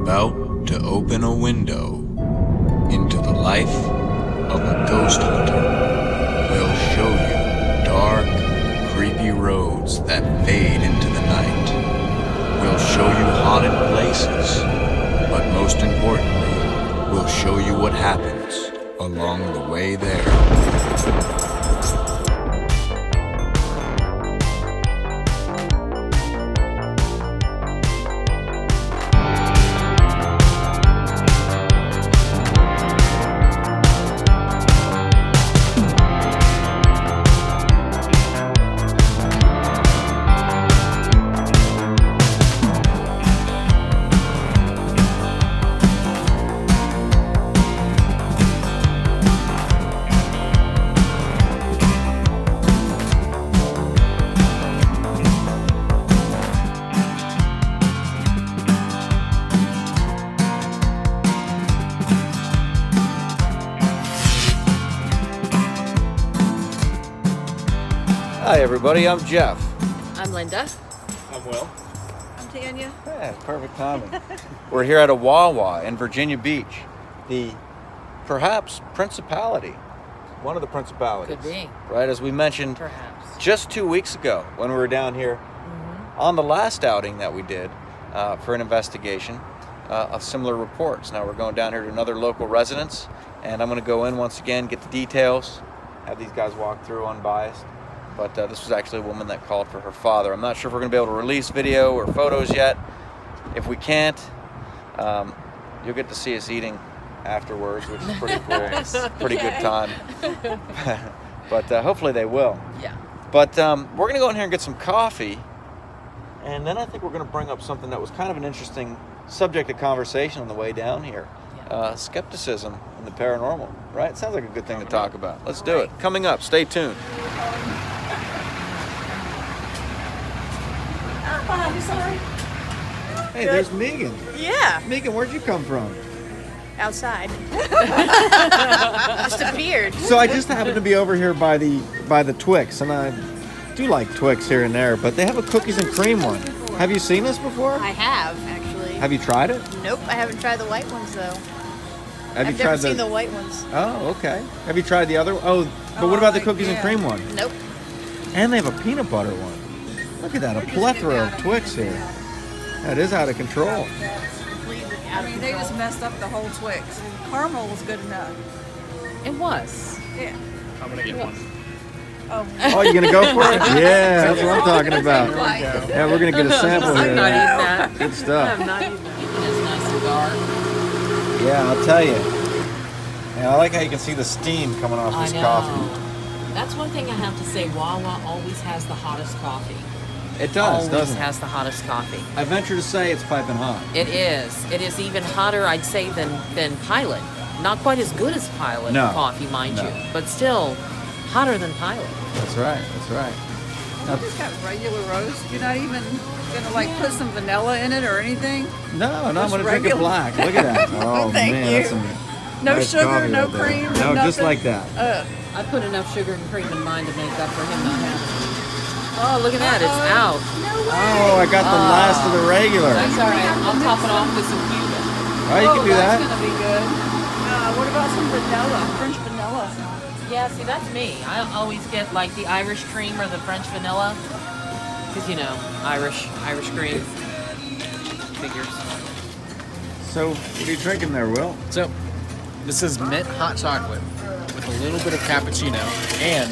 about to open a window into the life of a ghost hunter. We'll show you dark, creepy roads that fade into the night. We'll show you haunted places, but most importantly, we'll show you what happens along the way there. Hi everybody, I'm Jeff. I'm Linda. I'm Will. I'm Tanya. Yeah, perfect timing. We're here at a Wawa in Virginia Beach, the perhaps principality, one of the principalities. Could be. Right, as we mentioned Perhaps. just 2 weeks ago when we were down here on the last outing that we did for an investigation of similar reports. Now we're going down here to another local residence, and I'm going to go in once again, get the details, have these guys walk through unbiased. But this was actually a woman that called for her father. I'm not sure if we're going to be able to release video or photos yet. If we can't, you'll get to see us eating afterwards, which is pretty cool. It's a pretty good time. But hopefully they will. Yeah. But we're going to go in here and get some coffee. And then I think we're going to bring up something that was kind of an interesting subject of conversation on the way down here. Skepticism and the paranormal, right? Sounds like a good thing to talk about. Let's do it. Coming up, stay tuned. I'm sorry. Hey, there's Megan. Yeah. Megan, where'd you come from? Outside. Just appeared. So I just happened to be over here by the Twix, and I do like Twix here and there, but they have a cookies and cream one. Have you seen this before? I have, actually. Have you tried it? Nope, I haven't tried the white ones, though. Have I've you never tried seen the white ones. Oh, okay. Have you tried the other? Oh, but what about the cookies and yeah. cream one? Nope. And they have a peanut butter one. Look at that, a plethora of Twix here. That is out of control. Completely out I of mean, they control. just messed up the whole Twix. Caramel was good enough. It was. Yeah. I'm gonna get one. Oh, Oh, you gonna go for it? Yeah, that's what I'm talking about. Yeah, we're gonna get a sample I'm not eating here. that. Good stuff. I'm not eating that. It's a nice cigar. Yeah, I'll tell you. And I like how you can see the steam coming off this coffee. That's one thing I have to say. Wawa always has the hottest coffee. It does, Always doesn't it? has the hottest coffee. I venture to say it's piping hot. It is. It is even hotter, I'd say, than Pilot. Not quite as good as Pilot No. coffee, mind No. you, but still hotter than Pilot. That's right, that's right. you just got regular roast. You're not even gonna like put some vanilla in it or anything. No, I'm Just gonna drink it regular. black. Look at that. Oh Thank man, you. that's some No nice sugar, coffee no right there. cream, No, no just nothing. like that. I put enough sugar and cream in mine to make up for him not having it. Oh, look at that. It's out. Oh, I got the last of the regular. That's all right. I'll top it off with some Cuban. Oh, you can do that's that. gonna be good. What about some vanilla, French vanilla? Yeah, see, that's me. I always get like the Irish cream or the French vanilla. Because, you know, Irish cream. Figures. So, what are you drinking there, Will? So, this is mint hot chocolate with a little bit of cappuccino, and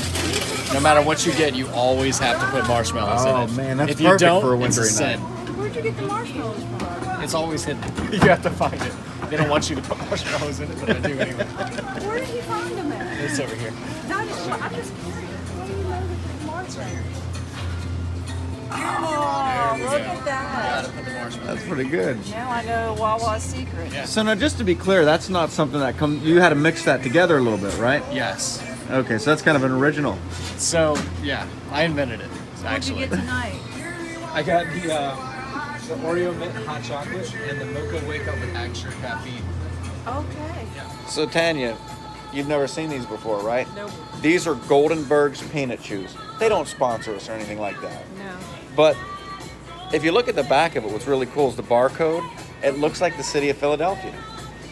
no matter what you get, you always have to put marshmallows in Oh it. man, that's if you perfect don't, for a it's a wintry sin. night. Where'd you get the marshmallows from? It's always hidden. You have to find it. They don't want you to put marshmallows in it, but I do anyway. Where did you find them at? It's over here. I'm just curious. What do you know that there's marshmallows? Oh, look at that. Gotta put the marshmallows. That's pretty good. Now I know Wawa's secret. Yeah. So now, just to be clear, that's not something that you had to mix that together a little bit, right? Yes. Okay, so that's kind of an original. So, yeah, I invented it, What'd actually. you get tonight? I got the Oreo mint hot chocolate and the mocha wake up with extra caffeine. Okay. So Tanya, you've never seen these before, right? Nope. These are Goldenberg's peanut chews. They don't sponsor us or anything like that. No. But if you look at the back of it, what's really cool is the barcode. It looks like the city of Philadelphia.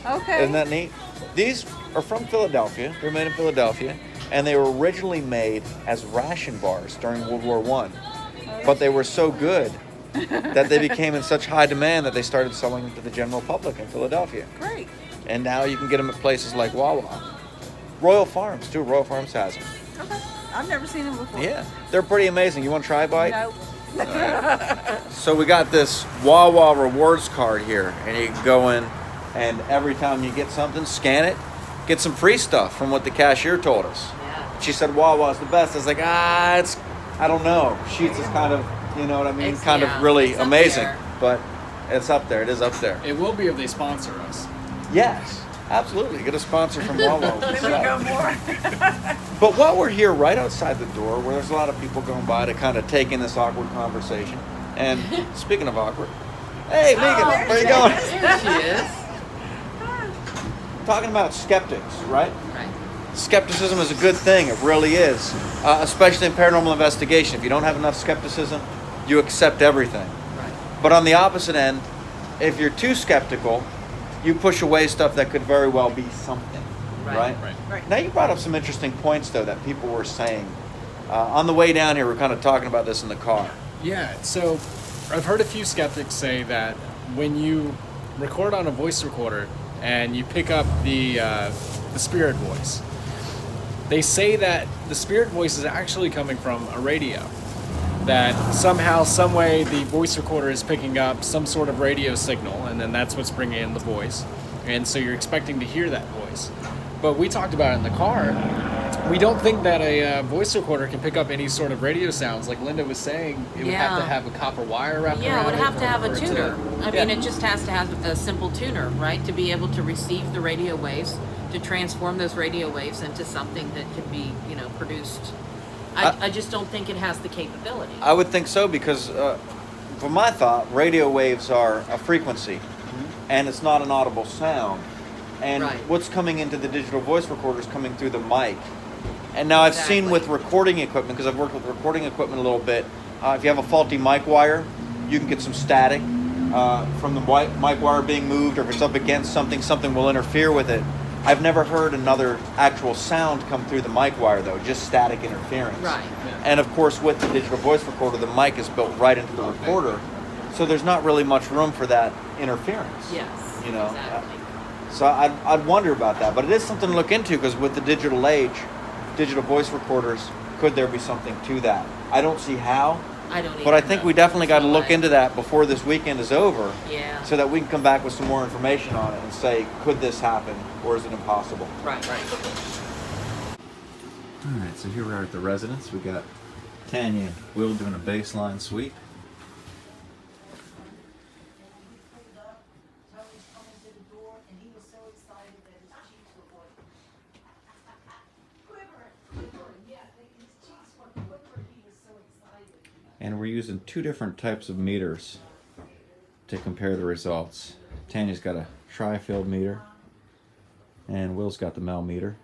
Okay. Isn't that neat? These are from Philadelphia. They're made in Philadelphia, and they were originally made as ration bars during World War I. But they were so good that they became in such high demand that they started selling them to the general public in Philadelphia. Great. And now you can get them at places like Wawa. Royal Farms, too. Royal Farms has them. Okay. I've never seen them before. Yeah, they're pretty amazing. You want to try a bite? Nope. So we got this Wawa rewards card here, and you can go in, and every time you get something, scan it, get some free stuff from what the cashier told us. Yeah. She said Wawa's the best. I was like, I don't know. Sheetz is kind of, you know what I mean, It's- kind yeah, of really it's up amazing. there. But it's up there. It is up there. It will be if they sponsor us. Yes, absolutely. Get a sponsor from Wawa. Then we go more. But while we're here right outside the door, where there's a lot of people going by to kind of take in this awkward conversation, and speaking of awkward, hey, Megan, where you going? There she is. Talking about skeptics, right? Right. Skepticism is a good thing. It really is, especially in paranormal investigation. If you don't have enough skepticism, you accept everything. Right. But on the opposite end, if you're too skeptical, you push away stuff that could very well be something, right? Right. Now, you brought up some interesting points, though, that people were saying. On the way down here, we're kind of talking about this in the car. Yeah, so I've heard a few skeptics say that when you record on a voice recorder and you pick up the spirit voice, they say that the spirit voice is actually coming from a radio. That somehow, some way, the voice recorder is picking up some sort of radio signal, and then that's what's bringing in the voice. And so you're expecting to hear that voice. But we talked about it in the car. We don't think that a voice recorder can pick up any sort of radio sounds. Like Linda was saying, it would have to Yeah. have a copper wire wrapped Yeah, around it would have to have for a it tuner. I mean, Yeah. it just has to have a simple tuner, right? To be able to receive the radio waves, to transform those radio waves into something that could be, produced. I just don't think it has the capability. I would think so because, for my thought, radio waves are a frequency, and it's not an audible sound. And Right. what's coming into the digital voice recorder is coming through the mic. And now I've seen Exactly. with recording equipment, because I've worked with recording equipment a little bit, if you have a faulty mic wire, you can get some static from the mic wire being moved, or if it's up against something, something will interfere with it. I've never heard another actual sound come through the mic wire, though, just static interference. Right. And of course, with the digital voice recorder, the mic is built right into the recorder, so there's not really much room for that interference. Yes. You know, Exactly. So I'd wonder about that, but it is something to look into, because with the digital age, digital voice recorders, could there be something to that? I don't see how, I don't. but I either. think we definitely got to No look way. into that before this weekend is over, Yeah. so that we can come back with some more information on it and say, could this happen, or is it impossible? Right. All right, so here we are at the residence. We got Tanya and Will doing a baseline sweep. And we're using two different types of meters to compare the results. Tanya's got a tri-field meter, and Will's got the Mel meter.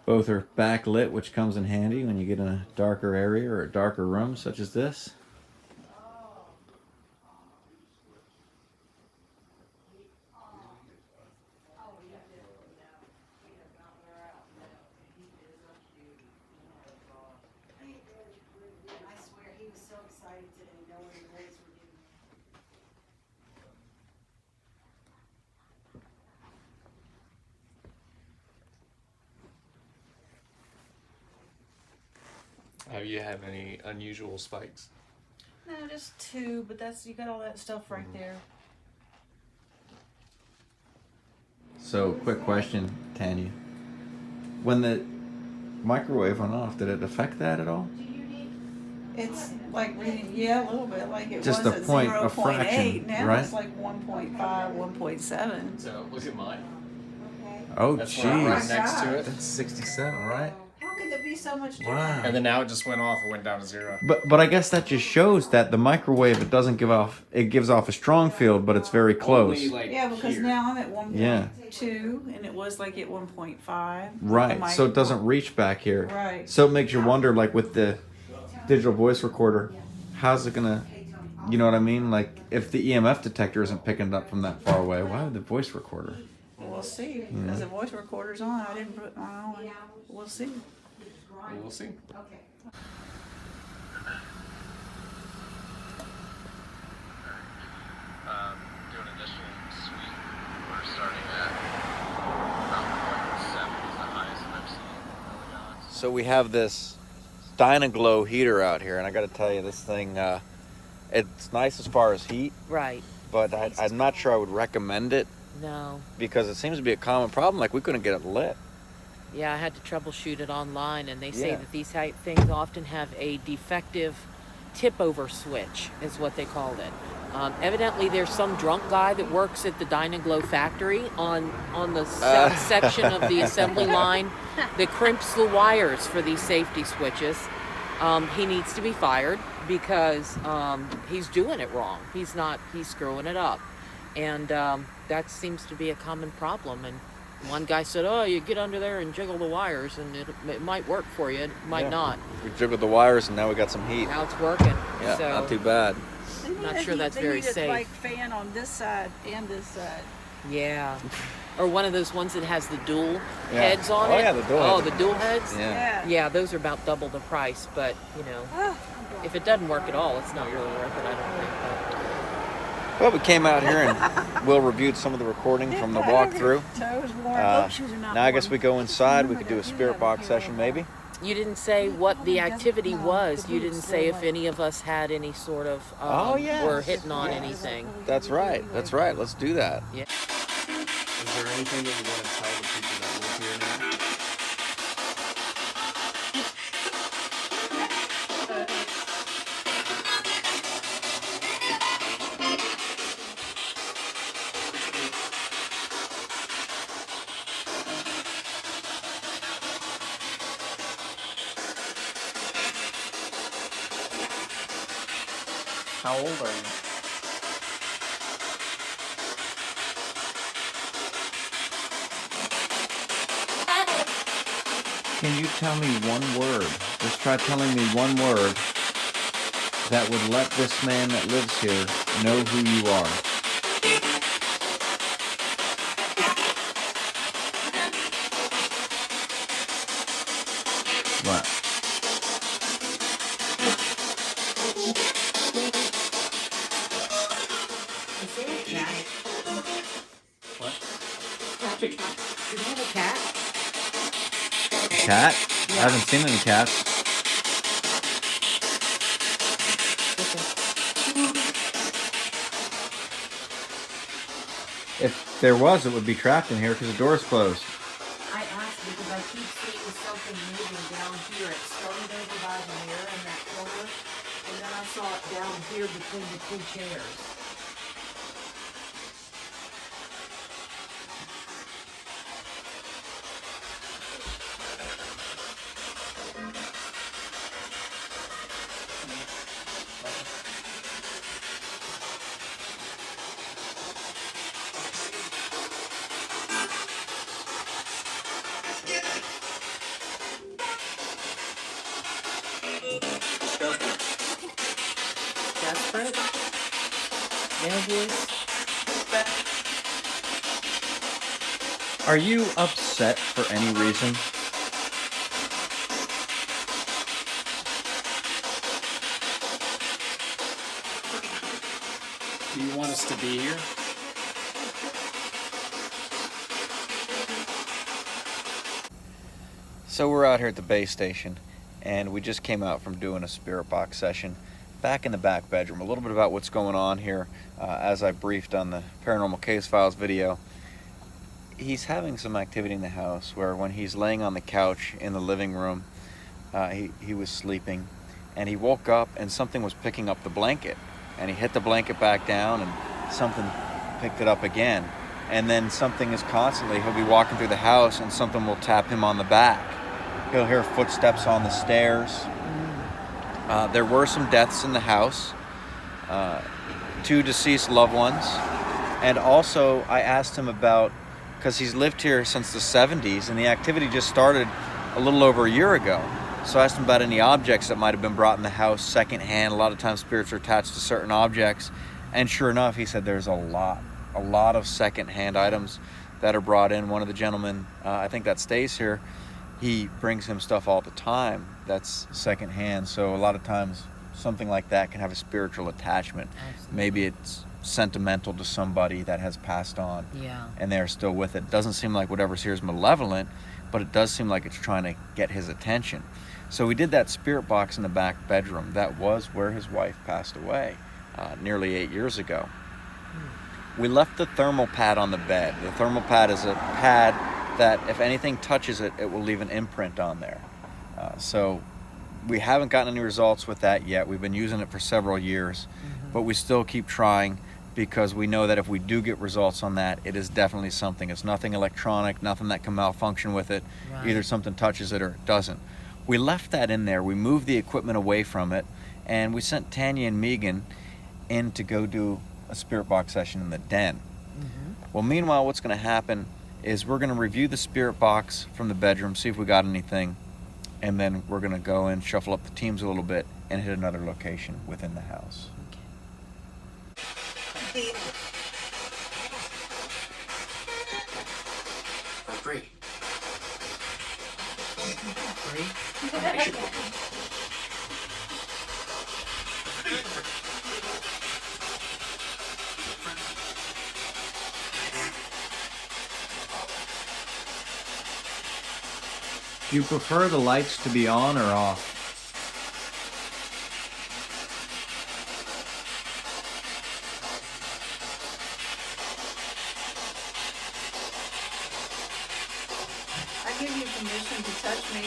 Both are backlit, which comes in handy when you get in a darker area or a darker room such as this. I swear he was so excited today knowing the grades were getting. Have you had any unusual spikes? No, just two, but that's, you got all that stuff right there. So, quick question, Tanya. When the microwave went off, did it affect that at all? It's like reading, yeah, a little bit, like it Just was a at point, a 0.8, fraction, now right? it's like 1.5, 1.7. So look at mine. Oh, That's right jeez. next to it. That's 67, right? How could there be so much difference? Wow. And then now it just went off. It went down to 0. But I guess that just shows that the microwave, it doesn't give off, it gives off a strong field, but it's very close. Only, like, Yeah, because here. now I'm at 1.2 Yeah. and it was like at 1.5. Right, so it doesn't reach back here. Right. So it makes you wonder, like with the digital voice recorder, how's it gonna You know what I mean? Like, if the EMF detector isn't picking it up from that far away, why would the voice recorder? We'll see. Because the voice recorder's on. I didn't put mine on. We'll see. We'll see. Doing initial sweep. We're starting at about 0.7 is the highest I've seen early on. So we have this Dynaglow heater out here, and I got to tell you, this thing, it's nice as far as heat, Right. but I'm not sure I would recommend it No. because it seems to be a common problem. Like, we couldn't get it lit. Yeah, I had to troubleshoot it online, and they say Yeah. that these type things often have a defective tip-over switch, is what they called it. Evidently, there's some drunk guy that works at the Dynaglow factory on the section of the assembly line that crimps the wires for these safety switches. He needs to be fired because he's doing it wrong. He's screwing it up. And that seems to be a common problem. And one guy said, oh, you get under there and jiggle the wires and it might work for you. It might not. We jiggled the wires and now we got some heat. Now it's working. Yeah, So, not too bad. Not sure that's very They need safe. a like fan on this side and this side. Yeah. Or one of those ones that has the dual Yeah. heads on Oh, it. yeah, the dual Oh, heads. the dual heads? Yeah. Yeah, those are about double the price, but, you know, Oh, if it doesn't work at all, it's not really worth it, I don't think. Well, we came out here and Will reviewed some of the recording from the walkthrough. Toes warm. Now I guess we go inside. We could do a spirit box session maybe. But you didn't say what the activity was. You didn't say if any of us had any sort of, Oh, yeah. were hitting on anything. That's right. That's right. Let's do that. Yeah. Is there anything that you want to tell the people that live here now? How old are you? Can you tell me one word? Just try telling me one word that would let this man that lives here know who you are. What? Is there a cat? What? Do you have a cat? Cat? I haven't seen any cats. If there was, it would be trapped in here because the door's closed. I asked because I keep seeing something moving down here. It started over by the mirror in that corner, and then I saw it down here between the two chairs. Desperate? Nervous? Are you upset for any reason? Do you want us to be here? So we're out here at the base station, and we just came out from doing a spirit box session back in the back bedroom. A little bit about what's going on here, as I briefed on the Paranormal Case Files video. He's having some activity in the house where when he's laying on the couch in the living room, he was sleeping, and he woke up and something was picking up the blanket, and he hit the blanket back down and something picked it up again. And then something is constantly, he'll be walking through the house and something will tap him on the back. He'll hear footsteps on the stairs. There were some deaths in the house, 2 deceased loved ones. And also I asked him about, because he's lived here since the 70s and the activity just started a little over a year ago. So I asked him about any objects that might have been brought in the house secondhand. A lot of times spirits are attached to certain objects. And sure enough, he said there's a lot of secondhand items that are brought in. One of the gentlemen, I think that stays here, he brings him stuff all the time that's secondhand. So a lot of times something like that can have a spiritual attachment. Absolutely. Maybe it's sentimental to somebody that has passed on, Yeah. and they're still with it. Doesn't seem like whatever's here is malevolent, but it does seem like it's trying to get his attention. So we did that spirit box in the back bedroom. That was where his wife passed away nearly 8 years ago. We left the thermal pad on the bed. The thermal pad is a pad that if anything touches it, it will leave an imprint on there. So we haven't gotten any results with that yet. We've been using it for several years, but we still keep trying, because we know that if we do get results on that, it is definitely something. It's nothing electronic, nothing that can malfunction with it. Right. Either something touches it or it doesn't. We left that in there. We moved the equipment away from it, and we sent Tanya and Megan in to go do a spirit box session in the den. Well, meanwhile, what's going to happen is we're going to review the spirit box from the bedroom, see if we got anything, and then we're going to go and shuffle up the teams a little bit and hit another location within the house. Free. Do you prefer the lights to be on or off? I give you permission to touch me.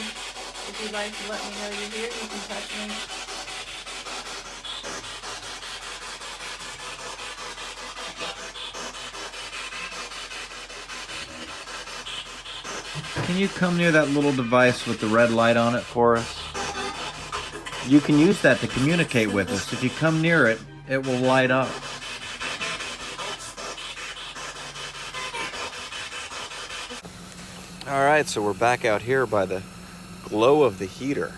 If you'd like to let me know you're here, you can touch me. Can you come near that little device with the red light on it for us? You can use that to communicate with us. If you come near it, it will light up. All right, so we're back out here by the glow of the heater.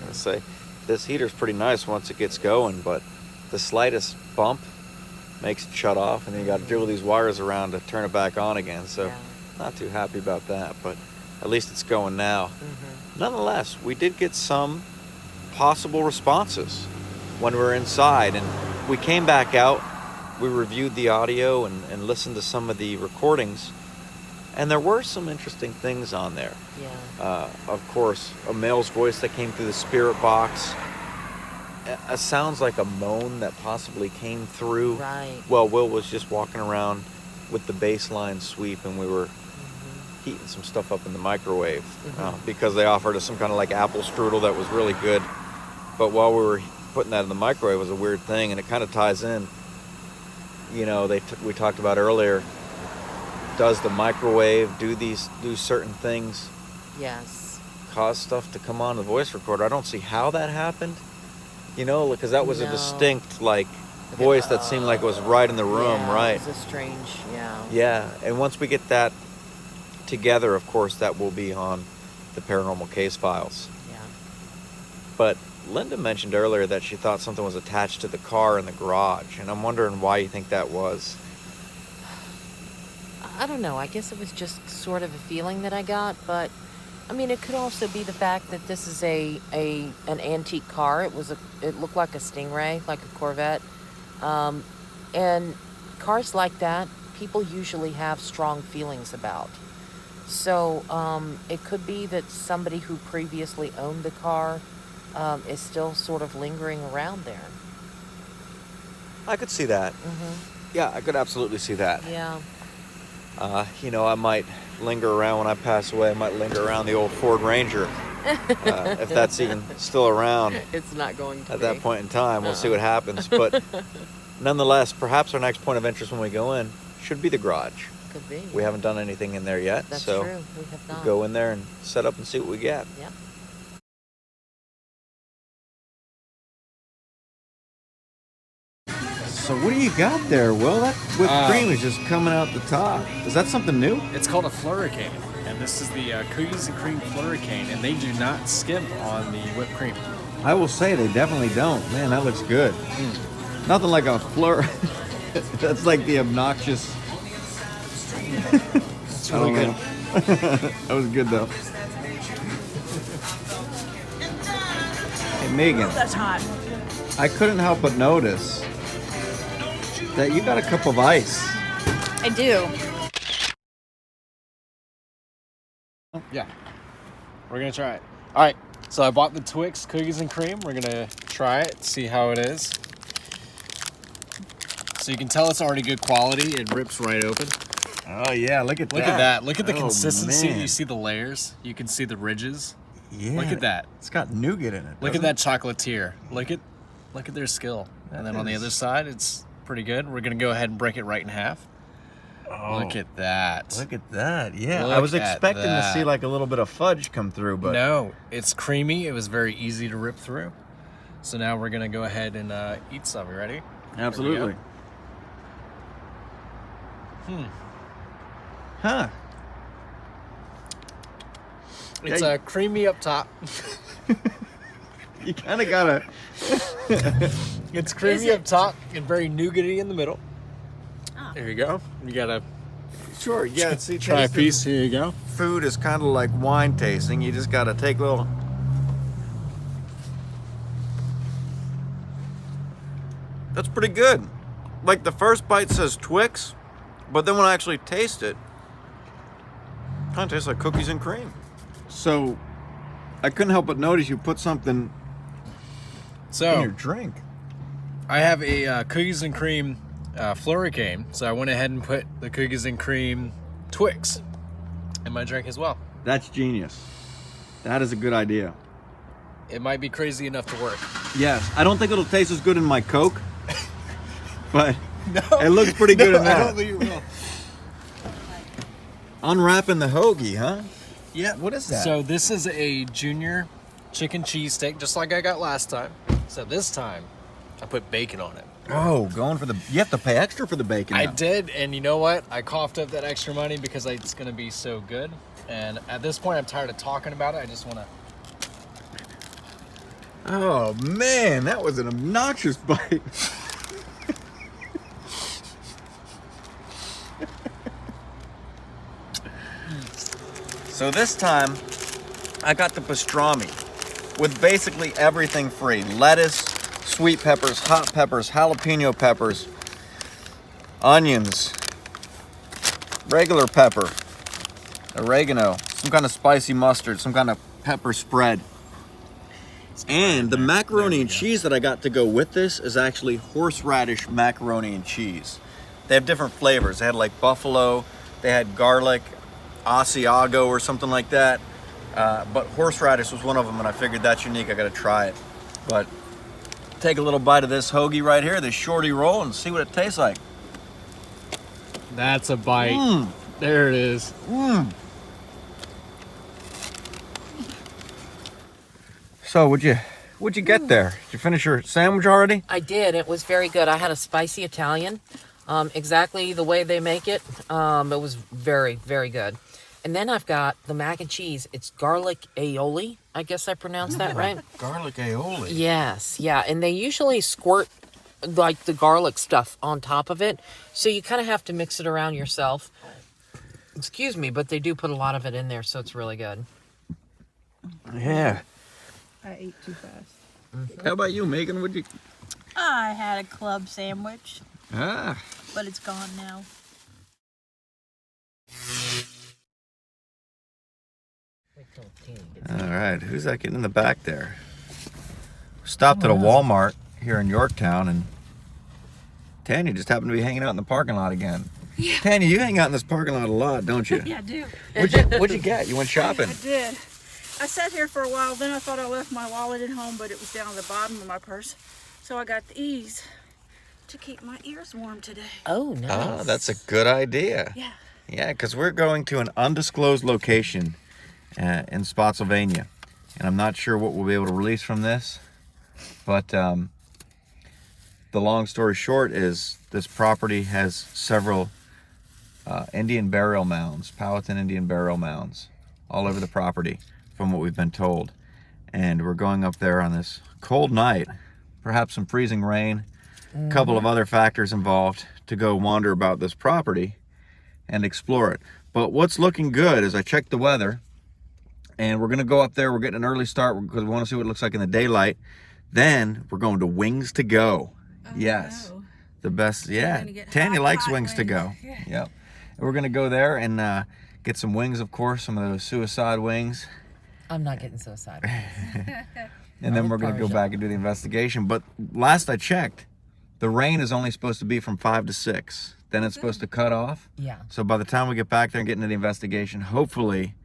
I say this heater's pretty nice once it gets going, but the slightest bump makes it shut off, and then you got to jiggle these wires around to turn it back on again. So Yeah. not too happy about that, but at least it's going now. Nonetheless, we did get some possible responses when we were inside, and we came back out, we reviewed the audio and listened to some of the recordings, and there were some interesting things on there. Yeah. Of course, a male's voice that came through the spirit box. Sounds like a moan that possibly came through. Right. Well, Will was just walking around with the baseline sweep, and we were heating some stuff up in the microwave because they offered us some kind of like apple strudel that was really good. But while we were putting that in the microwave, it was a weird thing, and it kind of ties in. You know, we talked about earlier. Does the microwave do certain things? Yes. Cause stuff to come on the voice recorder? I don't see how that happened. You know, because that was a No. distinct voice that seemed like it was right in the room, Yeah, right? It was a strange, yeah. Yeah, and once we get that together, of course, that will be on the paranormal case files. Yeah. But Linda mentioned earlier that she thought something was attached to the car in the garage, and I'm wondering why you think that was. I don't know. I guess it was just sort of a feeling that I got, but I mean, it could also be the fact that this is an antique car. It looked like a Stingray, like a Corvette, and cars like that, people usually have strong feelings about. So it could be that somebody who previously owned the car is still sort of lingering around there. I could see that. Yeah, I could absolutely see that. Yeah. I might linger around when I pass away. I might linger around the old Ford Ranger, if that's even still around It's not going to at be. that point in time. We'll see what happens. But nonetheless, perhaps our next point of interest when we go in should be the garage. Could be. We haven't done anything in there yet, That's so true. We have we'll not. go in there and set up and see what we get. Yep. So what do you got there, Will? That whipped cream is just coming out the top. Is that something new? It's called a flurricane, And this is the cookies and cream flurricane, and they do not skimp on the whipped cream. I will say they definitely don't. Man, that looks good. Nothing like a fleur. That's like the obnoxious. It's really good. That was good though. Hey Megan, That's hot. I couldn't help but notice that you got a cup of ice. I do. Yeah. We're going to try it. All right. So I bought the Twix cookies and cream. We're going to try it, see how it is. So you can tell it's already good quality. It rips right open. Oh yeah, look at that. Look at that. Look at the Oh, consistency. man. You see the layers. You can see the ridges. Yeah. Look at that. It's got nougat in it. Look at doesn't that chocolatier. Look at their skill. And then on the other side, it's pretty good. We're going to go ahead and break it right in half. Oh, Look at that. Look at that. Yeah. Look I was at expecting to that. see like a little bit of fudge come through, but No, it's creamy. It was very easy to rip through. So now we're going to go ahead and eat some. You ready? absolutely. Huh. It's Yeah, creamy up top. You kind of gotta. It's creamy up top and very nougaty in the middle. There you go. You got to Sure. Yeah. See, try a tasting piece. Here you go. Food is kind of like wine tasting. You just gotta take a little. That's pretty good. Like the first bite says Twix, but then when I actually taste it, kind of tastes like cookies and cream. So, I couldn't help but notice you put something in your So drink. I have a cookies and cream flurricane. So I went ahead and put the cookies and cream Twix in my drink as well. That's genius. That is a good idea. It might be crazy enough to work. Yes, I don't think it'll taste as good in my Coke, but it looks pretty good in I that. don't think it will. Unwrapping the hoagie, huh? Yeah. What is that? So this is a junior chicken cheesesteak, just like I got last time. So this time, I put bacon on it. Oh, going for the. You have to pay extra for the bacon. I now. did, and you know what? I coughed up that extra money because it's going to be so good. And at this point, I'm tired of talking about it. I just want to. Oh man, that was an obnoxious bite. So this time, I got the pastrami with basically everything free: lettuce, sweet peppers, hot peppers, jalapeno peppers, onions, regular pepper, oregano, some kind of spicy mustard, some kind of pepper spread. And the macaroni and cheese that I got to go with this is actually horseradish macaroni and cheese. They have different flavors. They had like buffalo, they had garlic, Asiago or something like that. But horseradish was one of them, and I figured that's unique. I gotta try it. But take a little bite of this hoagie right here, this shorty roll, and see what it tastes like. That's a bite. There it is. So what'd you get there? Did you finish your sandwich already? I did. It was very good. I had a spicy Italian, exactly the way they make it. It was very, very good. And then I've got the mac and cheese. It's garlic aioli. I guess I pronounced that right. Garlic aioli. Yes, yeah. And they usually squirt like the garlic stuff on top of it. So you kind of have to mix it around yourself. Excuse me, but they do put a lot of it in there, so it's really good. Yeah. I ate too fast. How about you, Megan? What'd you? I had a club sandwich, Ah. but it's gone now. All right. Who's that getting in the back there? Stopped at a Walmart here in Yorktown, and Tanya just happened to be hanging out in the parking lot again. Yeah. Tanya, you hang out in this parking lot a lot, don't you? Yeah, I do. What'd you get? You went shopping? I did. I sat here for a while, then I thought I left my wallet at home, but it was down at the bottom of my purse. So I got these to keep my ears warm today. Oh, nice. Oh, that's a good idea. Yeah. Yeah, because we're going to an undisclosed location in Spotsylvania, and I'm not sure what we'll be able to release from this, but the long story short is this property has several Indian burial mounds, Powhatan Indian burial mounds, all over the property, from what we've been told. And we're going up there on this cold night, perhaps some freezing rain, a couple of other factors involved, to go wander about this property and explore it. But what's looking good is I checked the weather, and we're gonna go up there. We're getting an early start because we want to see what it looks like in the daylight. Then we're going to Wings to Go. Yes, no. the best. Yeah, gonna get Tanya hot, likes hot Wings to Go. wings. Yep. And we're gonna go there and get some wings, of course, some of those suicide wings. I'm not getting suicidal. And then we're going to go back and do the investigation. But last I checked, the rain is only supposed to be from 5 to 6. Then it's supposed to cut off. Yeah. So by the time we get back there and get into the investigation, hopefully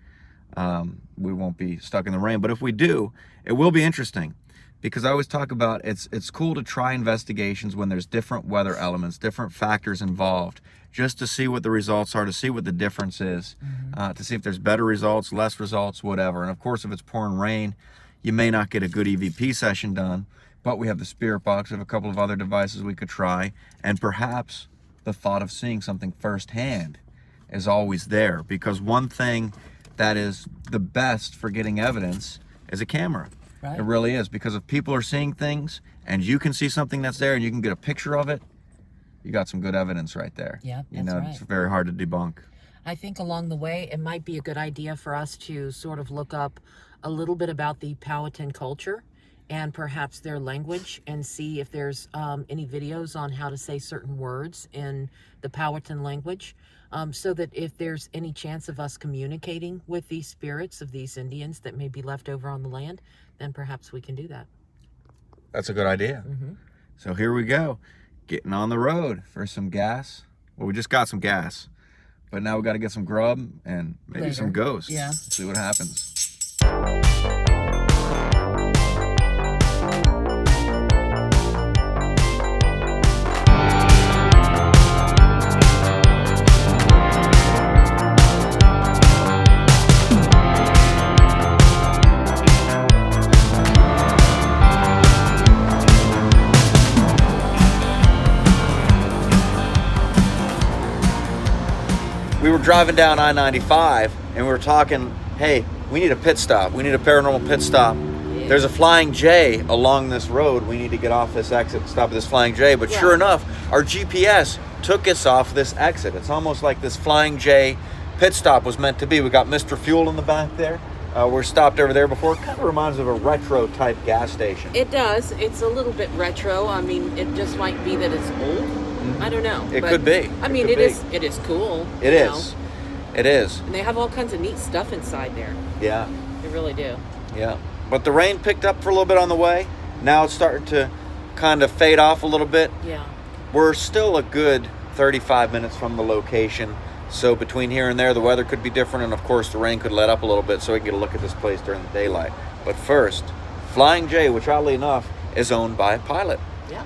we won't be stuck in the rain. But if we do, it will be interesting. Because I always talk about it's cool to try investigations when there's different weather elements, different factors involved, just to see what the results are, to see what the difference is, to see if there's better results, less results, whatever. And of course, if it's pouring rain, you may not get a good EVP session done, but we have the spirit box, we have a couple of other devices we could try, and perhaps the thought of seeing something firsthand is always there, because one thing that is the best for getting evidence is a camera. Right. It really is, because if people are seeing things and you can see something that's there and you can get a picture of it, you got some good evidence right there. Yeah, you that's know, right. It's very hard to debunk. I think along the way, it might be a good idea for us to sort of look up a little bit about the Powhatan culture and perhaps their language, and see if there's any videos on how to say certain words in the Powhatan language, so that if there's any chance of us communicating with these spirits of these Indians that may be left over on the land, then perhaps we can do that. That's a good idea. So here we go, getting on the road for some gas. Well, we just got some gas, but now we got to get some grub and maybe Later. some ghosts. Yeah. See what happens. We were driving down I-95 and we were talking, hey, we need a pit stop. We need a paranormal pit stop. Yeah. There's a Flying J along this road. We need to get off this exit and stop at this Flying J. But sure enough, our GPS took us off this exit. It's almost like this Flying J pit stop was meant to be. We got Mr. Fuel in the back there. We're stopped over there before. It kind of reminds of a retro type gas station. It does. It's a little bit retro. I mean, it just might be that it's old. I don't know. It but, could be. I mean, It could it is cool. It you is. know. It is. And they have all kinds of neat stuff inside there. Yeah. They really do. Yeah. But the rain picked up for a little bit on the way. Now it's starting to kind of fade off a little bit. Yeah. We're still a good 35 minutes from the location. So between here and there, the weather could be different. And of course, the rain could let up a little bit so we can get a look at this place during the daylight. But first, Flying J, which oddly enough is owned by Pilot. Yeah.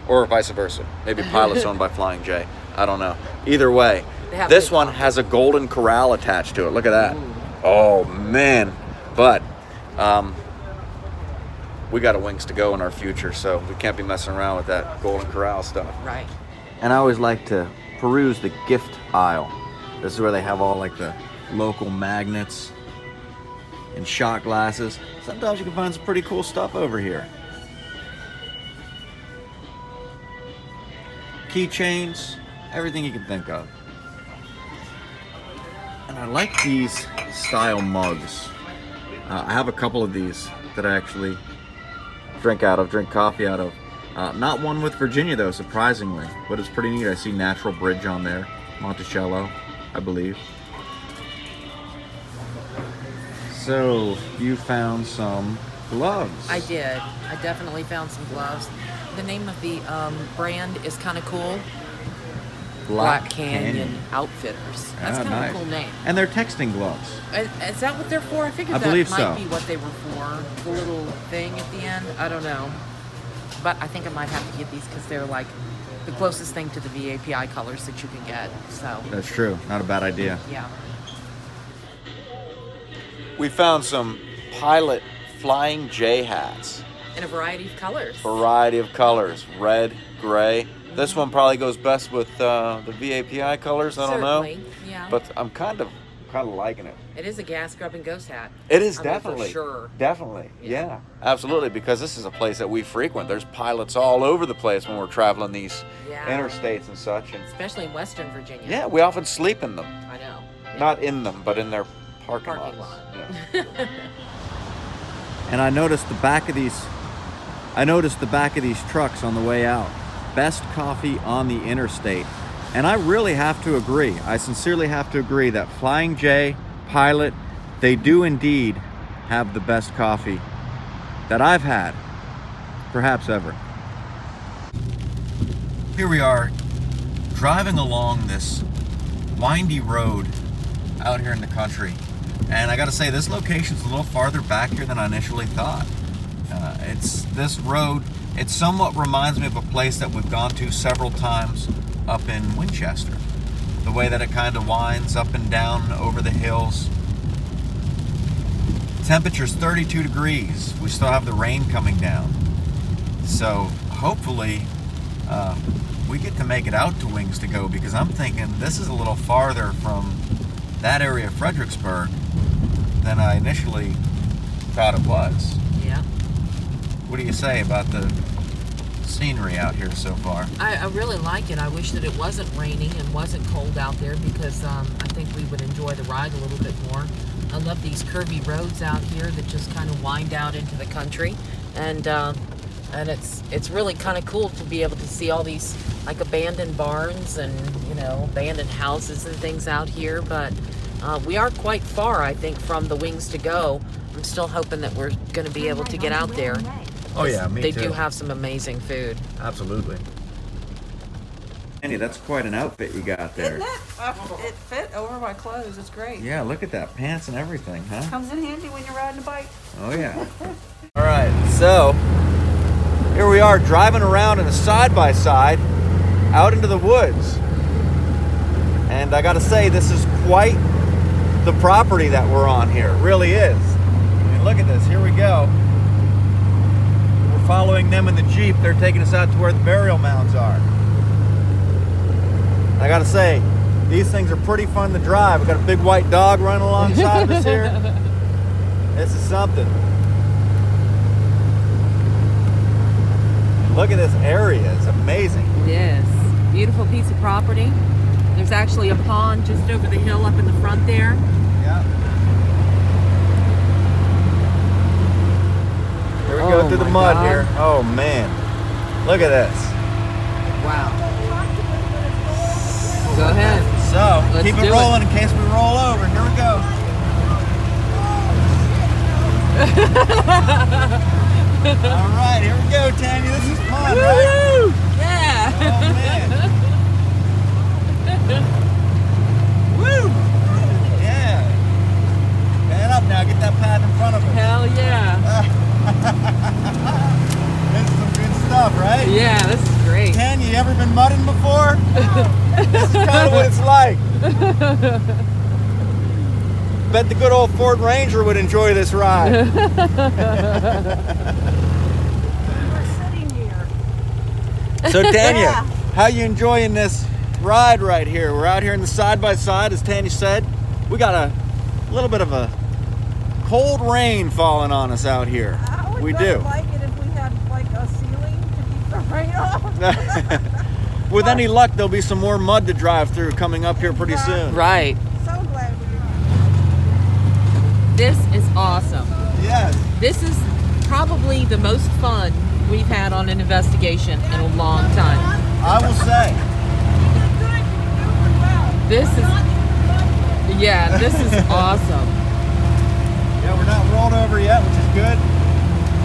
Or vice versa. Maybe Pilot's owned by Flying J. I don't know. Either way, They have this big one office. has a golden corral attached to it. Look at that. Oh, man. But we got a Wings to Go in our future, so we can't be messing around with that golden corral stuff. Right. And I always like to peruse the gift aisle. This is where they have all like the local magnets and shot glasses. Sometimes you can find some pretty cool stuff over here. Keychains, everything you can think of. And I like these style mugs. I have a couple of these that I actually drink coffee out of. Not one with Virginia though, surprisingly, but it's pretty neat. I see Natural Bridge on there, Monticello, I believe. So you found some gloves. I did. I definitely found some gloves. The name of the brand is kind of cool. Black Canyon Outfitters. That's kind of a cool name. And they're texting gloves. Is that what they're for? I figured I that believe might so. be what they were for. The little thing at the end. I don't know. But I think I might have to get these because they're like the closest thing to the VAPI colors that you can get. So, That's true. Not a bad idea. yeah. We found some Pilot Flying J hats. In a variety of colors. Variety of colors. Red, gray. This one probably goes best with the VAPI colors. I don't Certainly, know, yeah. but I'm kind of liking it. It is a gas grubbing ghost hat. It is I mean, definitely, for sure. definitely, Yeah. yeah, absolutely. Because this is a place that we frequent. There's pilots all over the place when we're traveling these Yeah. interstates and such. And Especially in Western Virginia. yeah, we often sleep in them. I know. Yeah. Not in them, but in their parking Parking lots. lot. Yeah. And I noticed the back of these trucks on the way out. Best coffee on the interstate. And I really have to agree. I sincerely have to agree that Flying J, Pilot, they do indeed have the best coffee that I've had, perhaps ever. Here we are, driving along this windy road out here in the country. And I gotta say, this location's a little farther back here than I initially thought. This road, it somewhat reminds me of a place that we've gone to several times up in Winchester. The way that it kind of winds up and down over the hills. Temperature's 32 degrees. We still have the rain coming down. So hopefully we get to make it out to Wings to Go, because I'm thinking this is a little farther from that area of Fredericksburg than I initially thought it was. Yeah. What do you say about the scenery out here so far? I really like it. I wish that it wasn't raining and wasn't cold out there, because I think we would enjoy the ride a little bit more. I love these curvy roads out here that just kind of wind out into the country, and it's really kind of cool to be able to see all these like abandoned barns and abandoned houses and things out here. But we are quite far, I think, from the Wings to Go. I'm still hoping that we're going to be able to get out there. Oh yeah, me They too. do have some amazing food. Absolutely. Andy, that's quite an outfit you got there. Isn't it? It fit over my clothes. It's great. Yeah, look at that, pants and everything, huh? Comes in handy when you're riding a bike. Oh yeah. All right, so here we are driving around in a side-by-side out into the woods. And I gotta say, this is quite the property that we're on here. It really is. I mean, look at this, here we go. We're following them in the Jeep. They're taking us out to where the burial mounds are. I gotta say, these things are pretty fun to drive. We got a big white dog running alongside of us here. This is something. Look at this area, it's amazing. Yes, beautiful piece of property. There's actually a pond just over the hill up in the front there. Yeah. Here we go through the mud here. Oh man, look at this. Wow. Go ahead. So, Let's keep do it it. rolling in case we roll over. Here we go. All right, here we go, Tanya. This is fun, right? Yeah. Oh man. Woo! Yeah. Pan up now. Get that path in front of us. Hell yeah. This is some good stuff, right? Yeah, this is great. Tanya, you ever been mudding before? This is kind of what it's like. Bet the good old Ford Ranger would enjoy this ride. We're sitting here. So Tanya, Yeah. how you enjoying this ride right here? We're out here in the side-by-side, as Tanya said. We got a little bit of a cold rain falling on us out here. I would We really do. like it if we had like a ceiling to keep the rain off. With any luck, there'll be some more mud to drive through coming up here pretty soon. Right. So glad we are. This is awesome. Yes. This is probably the most fun we've had on an investigation in a long time. I will say. This is, yeah, this is awesome. Yeah, we're not rolled over yet, which is good.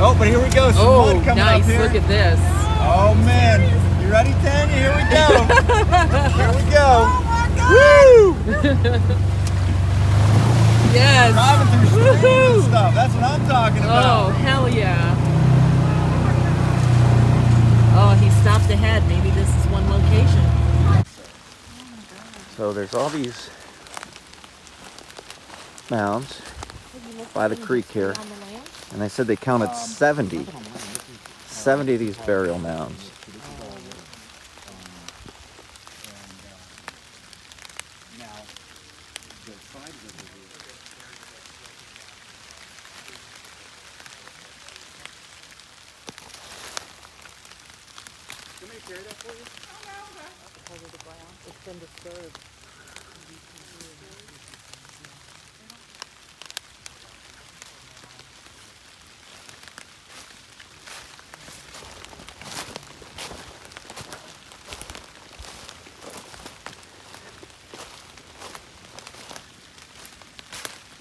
Oh, but here we go. Some Oh, mud coming nice. up here. Look at this. Oh man, you ready, Tanya? Here we go. Here we go. Oh my God! Woo! Yes. Driving through streams and Woohoo! stuff. That's what I'm talking Oh, about. hell yeah. Oh, he stopped ahead. Maybe this is one location. So there's all these mounds by the creek here, and they said they counted 70 of these burial mounds. the tribes of the group. You want me to carry that for you? Because of the ground. It's been disturbed.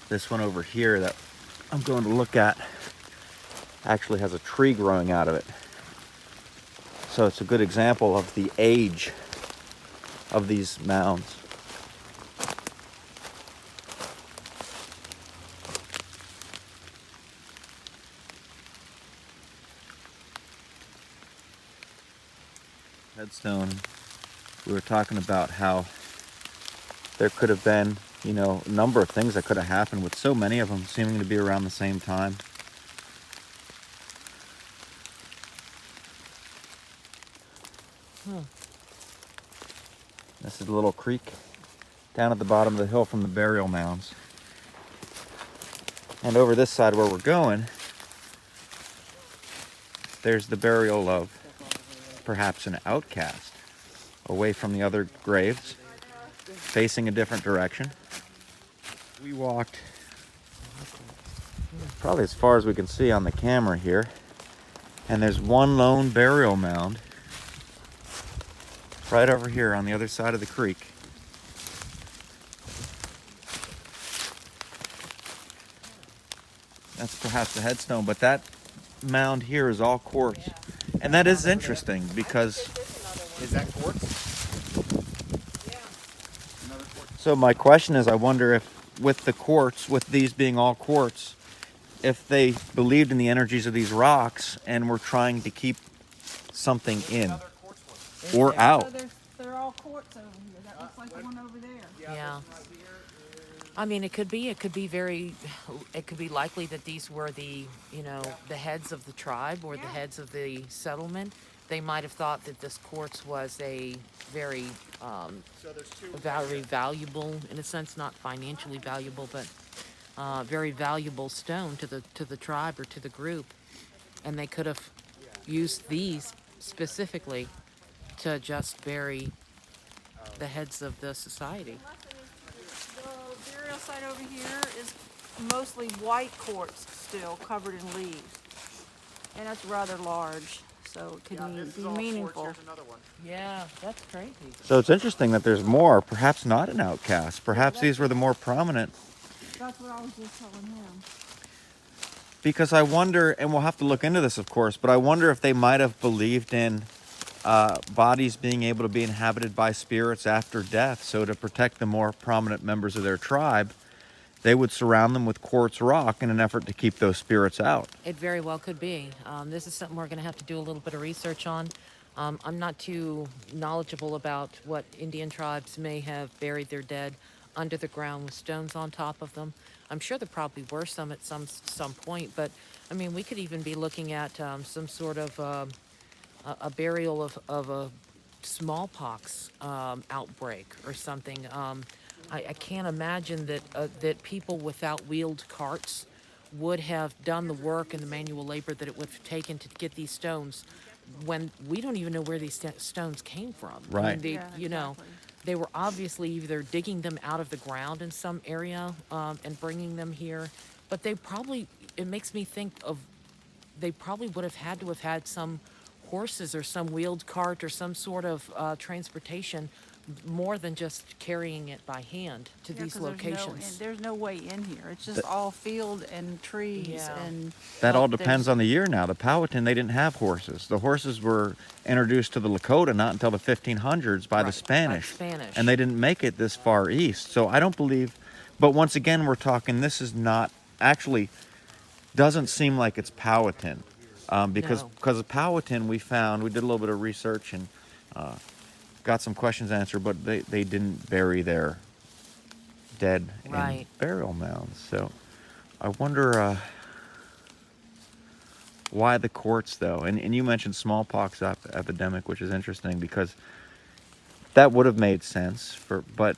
This one over here that I'm going to look at actually has a tree growing out of it. So it's a good example of the age of these mounds. Headstone, we were talking about how there could have been, you know, a number of things that could have happened with so many of them seeming to be around the same time. This is a little creek down at the bottom of the hill from the burial mounds. And over this side where we're going, there's the burial of perhaps an outcast away from the other graves, facing a different direction. We walked probably as far as we can see on the camera here, and there's one lone burial mound right over here on the other side of the creek. That's perhaps a headstone, but that mound here is all quartz. And that is interesting because... Is that quartz? So my question is, I wonder if with the quartz, with these being all quartz, if they believed in the energies of these rocks and were trying to keep something in or out. So they're all quartz over here. That looks like the one over there. Yeah. I mean, it could be likely that these were the, you know, the heads of the tribe or the heads of the settlement. They might have thought that this quartz was a very, very valuable, in a sense, not financially valuable, but very valuable stone to the tribe or to the group, and they could have used these specifically to just bury the heads of the society. The burial site over here is mostly white quartz still, covered in leaves. And that's rather large, so it could be meaningful. Yeah, that's crazy. So it's interesting that there's more, perhaps not an outcast. Perhaps these were the more prominent. That's what I was just telling him. Because I wonder, and we'll have to look into this, of course, but I wonder if they might have believed in bodies being able to be inhabited by spirits after death. So to protect the more prominent members of their tribe, they would surround them with quartz rock in an effort to keep those spirits out. It very well could be. This is something we're going to have to do a little bit of research on. I'm not too knowledgeable about what Indian tribes may have buried their dead under the ground with stones on top of them. I'm sure there probably were some at some point, but I mean, we could even be looking at some sort of a burial of a smallpox outbreak or something. I can't imagine that people without wheeled carts would have done the work and the manual labor that it would have taken to get these stones when we don't even know where these stones came from. Right. I mean, you know, they were obviously either digging them out of the ground in some area and bringing them here, but they probably, it makes me think of, they probably would have had some horses or some wheeled cart or some sort of transportation more than just carrying it by hand to these locations. There's no way in here. It's just all field and trees and... That all depends on the year now. The Powhatan, they didn't have horses. The horses were introduced to the Lakota not until the 1500s by the Spanish. And they didn't make it this far east. So I don't believe, but once again, we're talking, this is not, actually, doesn't seem like it's Powhatan. Because of Powhatan, we did a little bit of research and got some questions answered, but they didn't bury their dead in burial mounds. So I wonder why the quartz, though. And you mentioned smallpox epidemic, which is interesting because that would have made sense. But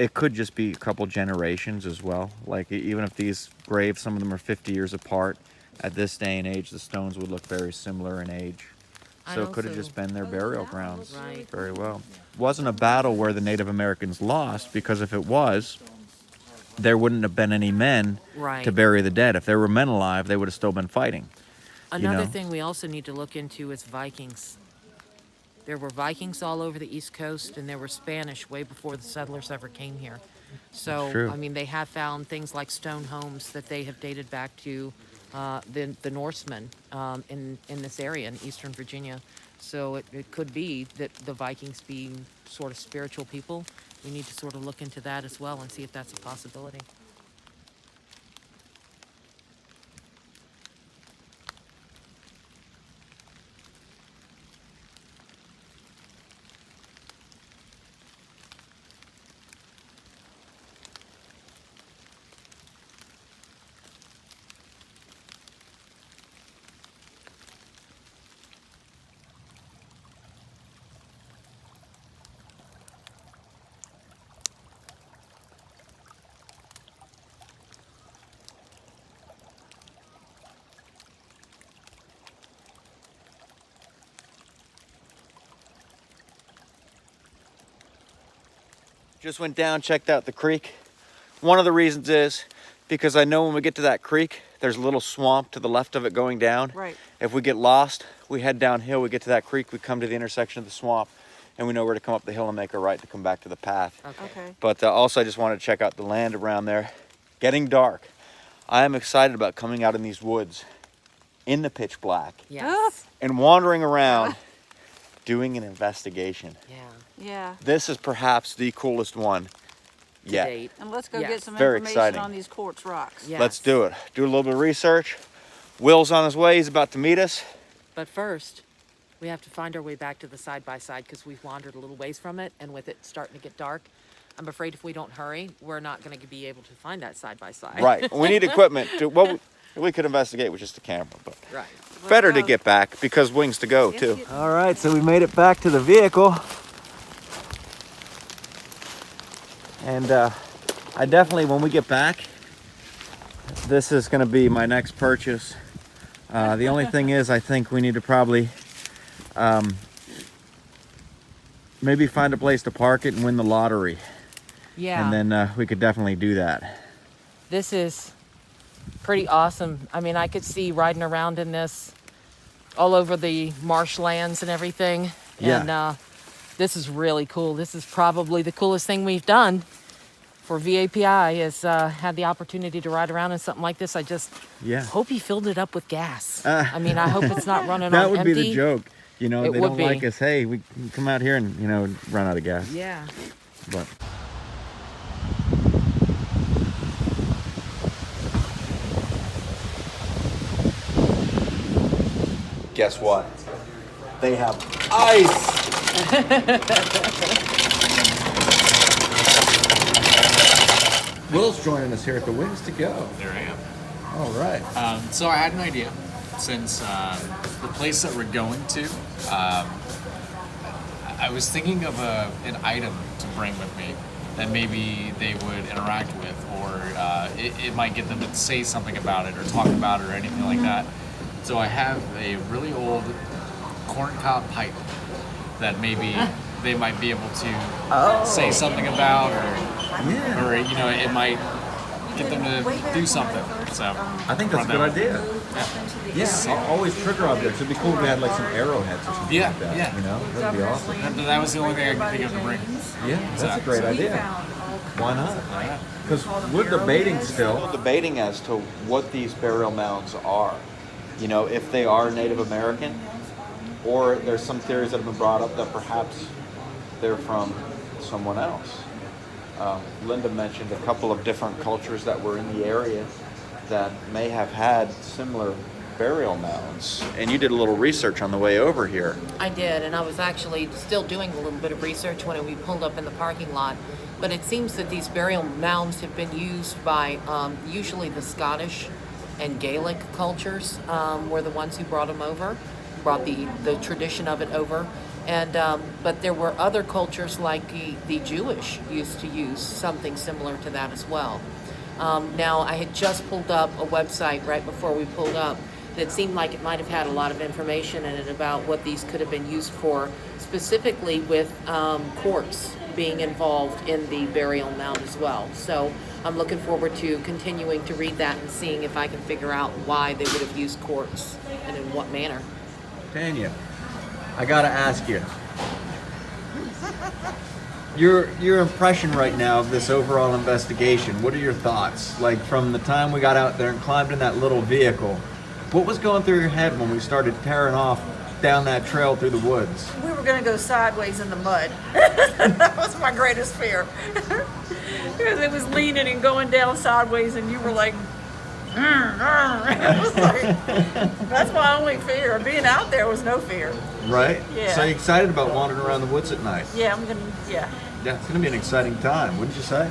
it could just be a couple generations as well. Like even if these graves, some of them are 50 years apart, at this day and age, the stones would look very similar in age. So it could have just been their burial grounds. Right. Very well. It wasn't a battle where the Native Americans lost, because if it was, there wouldn't have been any men Right. to bury the dead. If there were men alive, they would have still been fighting. Another know? thing we also need to look into is Vikings. There were Vikings all over the East Coast, and there were Spanish way before the settlers ever came here. So, true. I mean, they have found things like stone homes that they have dated back to the Norsemen in this area in eastern Virginia. So it could be that the Vikings being sort of spiritual people. We need to sort of look into that as well and see if that's a possibility. Just went down, checked out the creek. One of the reasons is because I know when we get to that creek, there's a little swamp to the left of it going down. Right. If we get lost, we head downhill, we get to that creek, we come to the intersection of the swamp, and we know where to come up the hill and make a right to come back to the path. Okay. But also I just wanted to check out the land around there. Getting dark. I am excited about coming out in these woods in the pitch black Yes. and wandering around doing an investigation. Yeah. Yeah. This is perhaps the coolest one To yet. date. And let's go Yes. get some Very information exciting. on these quartz rocks. Yes. Let's do it. Do a little bit of research. Will's on his way. He's about to meet us. But first, we have to find our way back to the side-by-side because we've wandered a little ways from it, and with it starting to get dark, I'm afraid if we don't hurry, we're not going to be able to find that side-by-side. Right. We need equipment. We could investigate with just a camera, but Right. better to get back because wings to go too. get- All right, so we made it back to the vehicle. And I definitely, when we get back, this is going to be my next purchase. The only thing is, I think we need to probably maybe find a place to park it and win the lottery. Yeah. And then we could definitely do that. This is pretty awesome. I mean, I could see riding around in this all over the marshlands and everything. Yeah. And this is really cool. This is probably the coolest thing we've done for VAPI is had the opportunity to ride around in something like this. I just Yeah. hope he filled it up with gas. I mean, I hope it's not running That on would empty. be the joke. You know, It they would don't be. like us. Hey, we can come out here and, you know, run out of gas. Yeah. But Guess what? They have ice. Will's joining us here at the Wings to Go. There I am. All right. So I had an idea, since the place that we're going to, I was thinking of an item to bring with me that maybe they would interact with, or it might get them to say something about it or talk about it or anything like that. So I have a really old corncob pipe that maybe they might be able to say something about, or you know, it might get them to do something. So I think that's a good idea. Yeah, always trigger objects. It'd be cool if we had like some arrowheads or something Yeah, like that. yeah. You know, that'd be awesome. That was the only thing I could think of to bring. Yeah, that's a great idea. Why not? Because we're debating still. Debating as to what these burial mounds are. You know, if they are Native American, or there's some theories that have been brought up that perhaps they're from someone else. Linda mentioned a couple of different cultures that were in the area that may have had similar burial mounds. And you did a little research on the way over here. I did, and I was actually still doing a little bit of research when we pulled up in the parking lot. But it seems that these burial mounds have been used by usually the Scottish and Gaelic cultures were the ones who brought them over, brought the tradition of it over. And but there were other cultures like the Jewish used to use something similar to that as well. Now, I had just pulled up a website right before we pulled up that seemed like it might have had a lot of information in it about what these could have been used for, specifically with quartz being involved in the burial mound as well. So I'm looking forward to continuing to read that and seeing if I can figure out why they would have used quartz and in what manner. Tanya, I gotta ask you, your impression right now of this overall investigation, what are your thoughts? Like, from the time we got out there and climbed in that little vehicle, what was going through your head when we started tearing off down that trail through the woods? We were gonna go sideways in the mud. That was my greatest fear. Because it was leaning and going down sideways, and you were like, it was like, that's my only fear. Being out there was no fear. Right? Yeah. So you excited about wandering around the woods at night? Yeah, Yeah, it's gonna be an exciting time, wouldn't you say?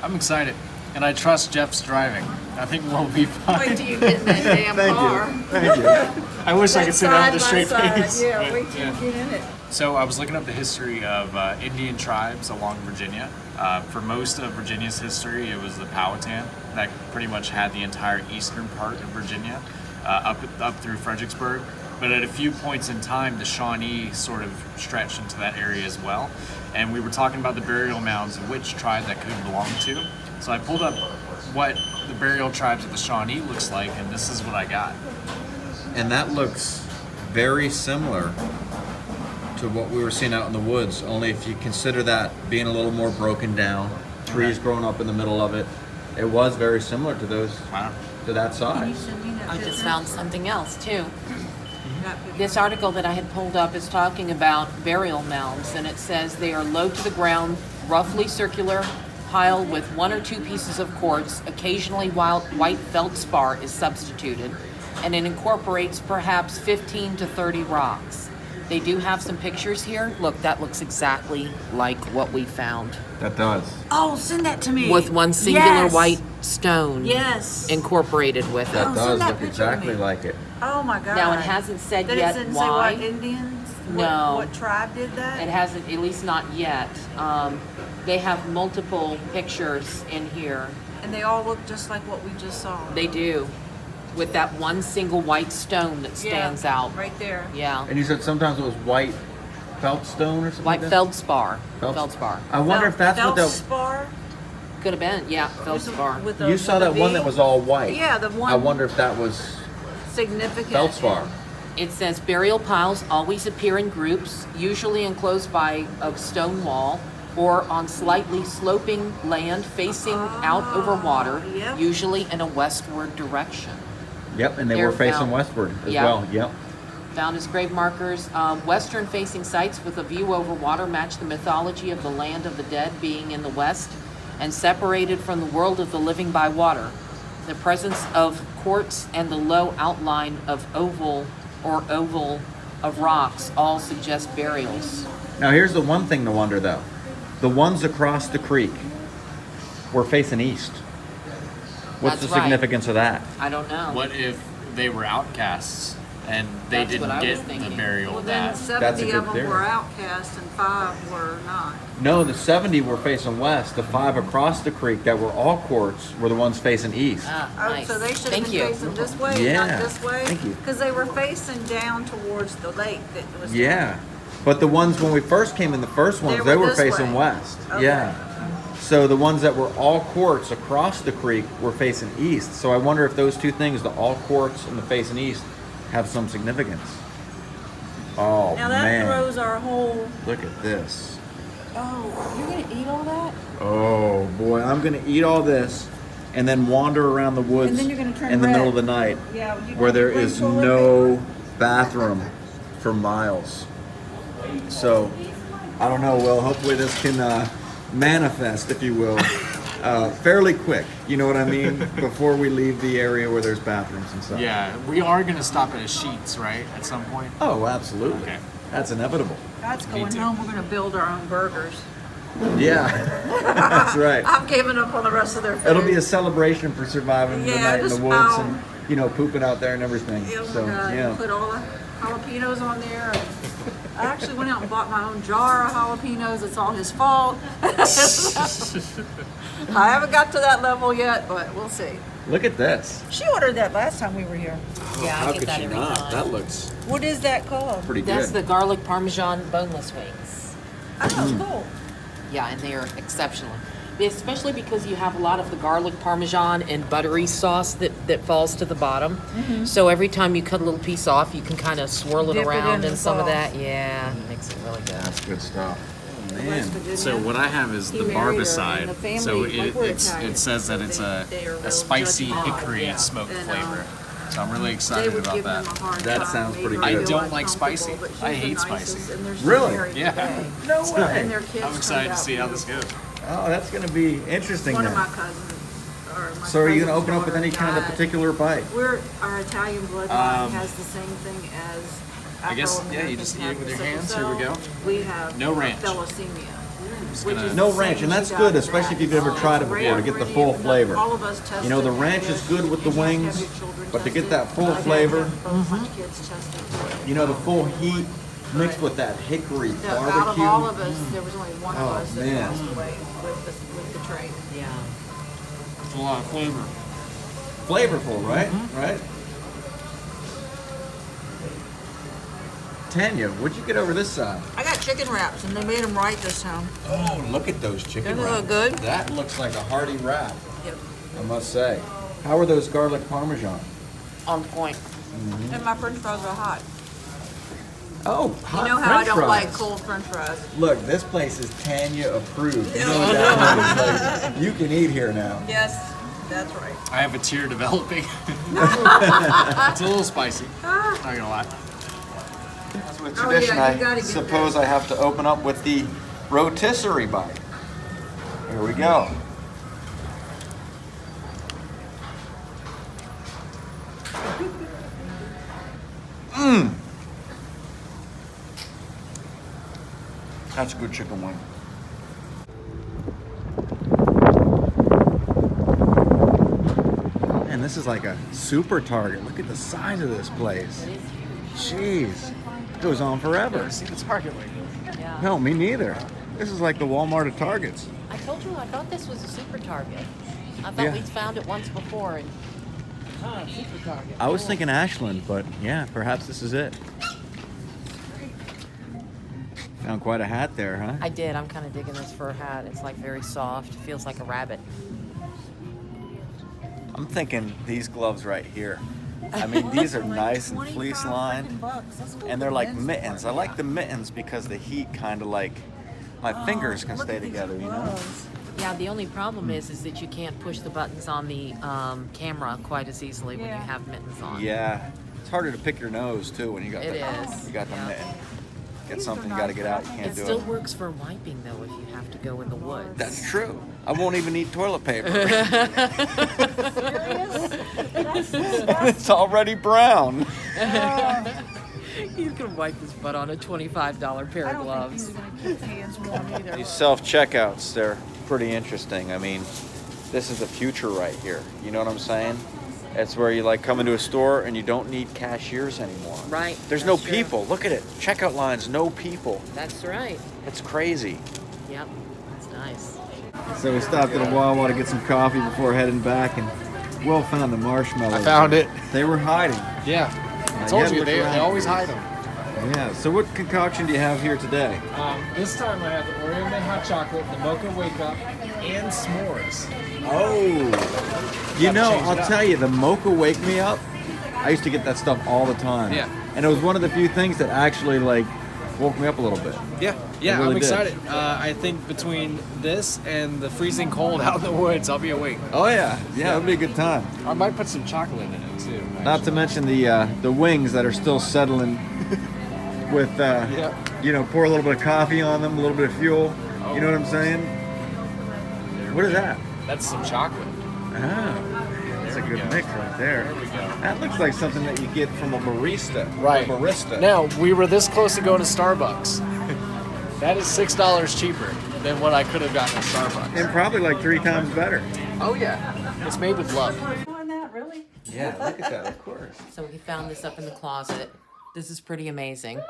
I'm excited, and I trust Jeff's driving. I think we'll be fine. Wait till you get in that damn car. Thank you. I wish I could sit down with a straight face. Yeah, but, wait till you get in it. So I was looking up the history of Indian tribes along Virginia. For most of Virginia's history, it was the Powhatan that pretty much had the entire eastern part of Virginia, up through Fredericksburg. But at a few points in time, the Shawnee sort of stretched into that area as well. And we were talking about the burial mounds and which tribe that could belong to. So I pulled up what the burial tribes of the Shawnee looks like, and this is what I got. And that looks very similar to what we were seeing out in the woods, only if you consider that being a little more broken down, trees growing up in the middle of it, it was very similar to those, Wow. to that size. I just found something else too. This article that I had pulled up is talking about burial mounds, and it says they are low to the ground, roughly circular, piled with one or two pieces of quartz. Occasionally white feldspar is substituted, and it incorporates perhaps 15 to 30 rocks. They do have some pictures here. Look, that looks exactly like what we found. That does. Oh, send that to me. With one singular Yes. white stone Yes. incorporated with it. That Oh, does send that look picture to exactly me. like it. Oh my God. Now, it hasn't said That yet it didn't say why. what Indians? No. What tribe did that? It hasn't, at least not yet. They have multiple pictures in here. And they all look just like what we just saw. They do, with that one single white stone that stands out. Right there. Yeah, And you said sometimes it was white feltstone or something white like that? feldspar. Felds- Feldspar. I wonder if that's what that... Feldspar? Could have been, yeah, feldspar. With a- You saw with a that one V? that was all white. Yeah, the one. I wonder if that was Significant. feldspar. It says burial piles always appear in groups, usually enclosed by a stone wall or on slightly sloping land facing out over water, yep. usually in a westward direction. Yep, and they They're were facing found. westward as Yeah. well. Yep. Found as grave markers. Western-facing sites with a view over water match the mythology of the land of the dead being in the west and separated from the world of the living by water. The presence of quartz and the low outline of oval of rocks all suggest burials. Now here's the one thing to wonder though. The ones across the creek were facing east. What's That's the right. significance of that? I don't know. What if they were outcasts and they That's what I didn't was get the thinking. burial Well, of then that? 70 good of them theory. were outcast and 5 were not. No, the 70 were facing west. The 5 across the creek that were all quartz were the ones facing east. Ah, Oh, nice. so they should have Thank been you. facing this way, Yeah, not this way? thank you. Because they were facing down towards the lake that was down. Yeah. But the ones when we first came in, the first ones, They they were were this facing way. west. Okay. Yeah. So the ones that were all quartz across the creek were facing east. So I wonder if those two things, the all quartz and the facing east, have some significance. Oh, Now that man. throws our whole. Look at this. Oh, you're gonna eat all that? Oh boy, I'm gonna eat all this and then wander around the woods And then you're gonna turn in the red. middle of the night Yeah. You where there bring is toilet no bathroom for miles. So I don't know, Will, hopefully this can manifest, if you will, fairly quick, you know what I mean, before we leave the area where there's bathrooms and stuff. Yeah, we are going to stop at a Sheets, right, at some point? Oh, absolutely. Okay. That's inevitable. God's going too. home. We're gonna build our own burgers. Yeah, that's right. I've given up on the rest of their food. It'll be a celebration for surviving the Yeah, night in the just woods pound. and, you know, pooping out there and everything. Oh my So, God. yeah. Put all the jalapenos on there. And I actually went out and bought my own jar of jalapenos. It's all his fault. I haven't got to that level yet, but we'll see. Look at this. She ordered that last time we were here. Yeah, I How get could that she every not? time. That looks What is that called? pretty That's good. the garlic parmesan boneless wings. Oh, cool. Yeah, and they are exceptional. Especially because you have a lot of the garlic parmesan and buttery sauce that falls to the bottom. So every time you cut a little piece off, you can kind of swirl it Dip it around in in the some of sauce. that. Yeah, it makes it really good. That's good stuff. Oh, man. So what I have is He the married her, barbicide. and the family, So like, we're it Italian, says that so it's they are real a spicy judgmental. hickory smoke And, flavor. So I'm really They excited would about give him that. a hard That time, sounds made pretty her I good. feel don't like spicy. uncomfortable, but I she's the hate nicest, spicy. and they're still Really? married Yeah. today. No And way. their kids I'm excited turned to out see how this beautiful. goes. Oh, that's going to be interesting One of my then. cousins. Or my So are you going to cousin's open up with daughter any kind of died. particular bite? Our Italian bloodline has the same thing as I guess, yeah, you Afro-Americans just eat have it with your sickle hands. Here we cell. go. We have No ranch. thalassemia. gonna- No ranch, and that's good, especially if you've ever tried it before, to get the full flavor. All of us tested. You know, the ranch is good with the wings, but to get that full flavor, you know, the full heat mixed with that hickory Out of barbecue. all of us, there was only one of Oh, us that man. passed away with the trait. Yeah. It's a lot of flavor. Flavorful, right? Right? Tanya, what'd you get over this side? I got chicken wraps, and they made them right this time. Oh, look at those chicken Doesn't it wraps. look good? That looks like a hearty wrap, Yep. I must say. How are those garlic parmesan? On point. And my French fries are hot. Oh, hot You know how I French don't fries. like cold French fries. Look, this place is Tanya approved. You know what that means? Like, you can eat here now. Yes, that's right. I have a tear developing. It's a little spicy. Not gonna lie. As with Oh, tradition, yeah, you gotta I get suppose I have to open up with the rotisserie bite. Here we go. Mmm. That's a good chicken wing. Man, this is like a super Target. Look at the size of this place. Jeez. It goes on forever. See the Target lately. Yeah. No, me neither. This is like the Walmart of Targets. I told you I thought this was a super Target. I thought Yeah. we'd found it once before. And, super Target. I was Cool. thinking Ashland, but yeah, perhaps this is it. Found quite a hat there, huh? I did. I'm kind of digging this fur hat. It's like very soft. Feels like a rabbit. I'm thinking these gloves right here. I mean, these are nice and fleece lined, and they're like mittens. I like the mittens because the heat kind of like my fingers can stay together, you know? Yeah, the only problem is that you can't push the buttons on the camera quite as easily when you Yeah. have mittens on. Yeah, it's harder to pick your nose too when you got It the is, you got the yeah. mitten. Get something, you got to get out. You can't It do still it. works for wiping though if you have to go in the woods. That's true. I won't even need toilet paper. It's already brown. He's gonna wipe his butt on a $25 pair of gloves. These self-checkouts, they're pretty interesting. I mean, this is the future right here. You know what I'm saying? It's where you like come into a store and you don't need cashiers anymore. Right. There's no that's true. people. Look at it. Checkout lines, no people. That's right. It's crazy. Yep. That's nice. So we stopped at a Wawa to get some coffee before heading back, and Will found the marshmallows. I found it. They were hiding. Yeah. I you told gotta you, look they around. always hide them. Yeah. So what concoction do you have here today? This time I have the Oreo Mint hot chocolate, the mocha wake up, and s'mores. Oh. You know, change it I'll up. tell you, the mocha wake me up. I used to get that stuff all the time. Yeah. And it was one of the few things that actually like woke me up a little bit. Yeah, really I'm did. excited. I think between this and the freezing cold out in the woods, I'll be awake. Oh yeah. Yeah, it'll be a good time. I might put some chocolate in it too. Not to mention the wings that are still settling with Yeah. you know, pour a little bit of coffee on them, a little bit of fuel. You know what I'm saying? What is that? That's some chocolate. Oh, that's a we good go. mix right there. There we go. That looks like something that you get from a barista. Right. A barista. Now, we were this close to going to Starbucks. That is $6 cheaper than what I could have gotten at Starbucks. And probably like 3 times better. Oh yeah, it's made with love. Doing that, really? Yeah, look at that, of course. So we found this up in the closet. This is pretty amazing.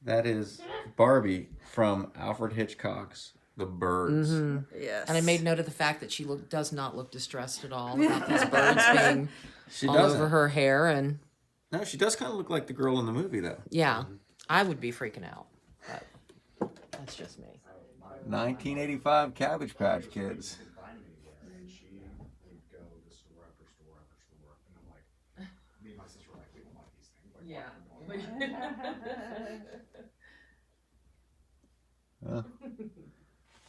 That is Barbie from Alfred Hitchcock's The Birds. Yes. And I made note of the fact that she does not look distressed at all about these birds being She all doesn't. over her hair. And No, she does kind of look like the girl in the movie, though. yeah, I would be freaking out. But that's just me. 1985 Cabbage Patch Kids. Yeah.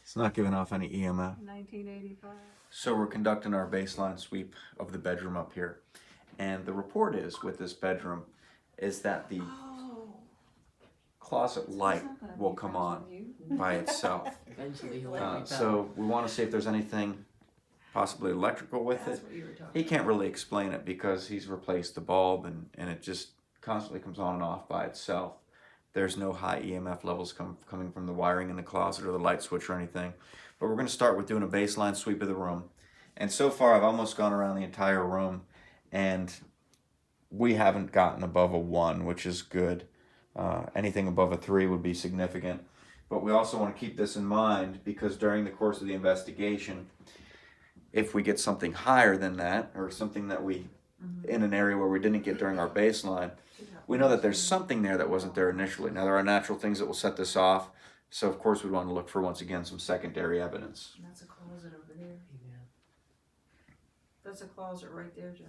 It's not giving off any EMF. 1985. So we're conducting our baseline sweep of the bedroom up here. And the report is, with this bedroom, is that the closet light will come on by itself. Eventually he'll let me So we want to see if there's anything possibly electrical with it. He can't really explain it because he's replaced the bulb and it just constantly comes on and off by itself. There's no high EMF levels coming from the wiring in the closet or the light switch or anything. But we're going to start with doing a baseline sweep of the room. And so far I've almost gone around the entire room and we haven't gotten above a 1, which is good. Anything above a 3 would be significant. But we also want to keep this in mind because during the course of the investigation, if we get something higher than that or something that we, in an area where we didn't get during our baseline, we know that there's something there that wasn't there initially. Now there are natural things that will set this off. So of course we want to look for, once again, some secondary evidence. That's a closet over there. That's a closet right there, Jeff.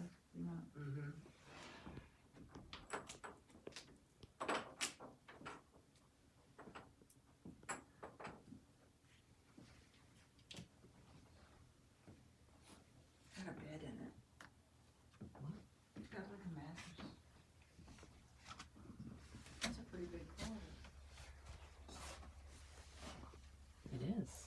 Got a bed in it. It's got like a mattress. That's a pretty big closet. It is.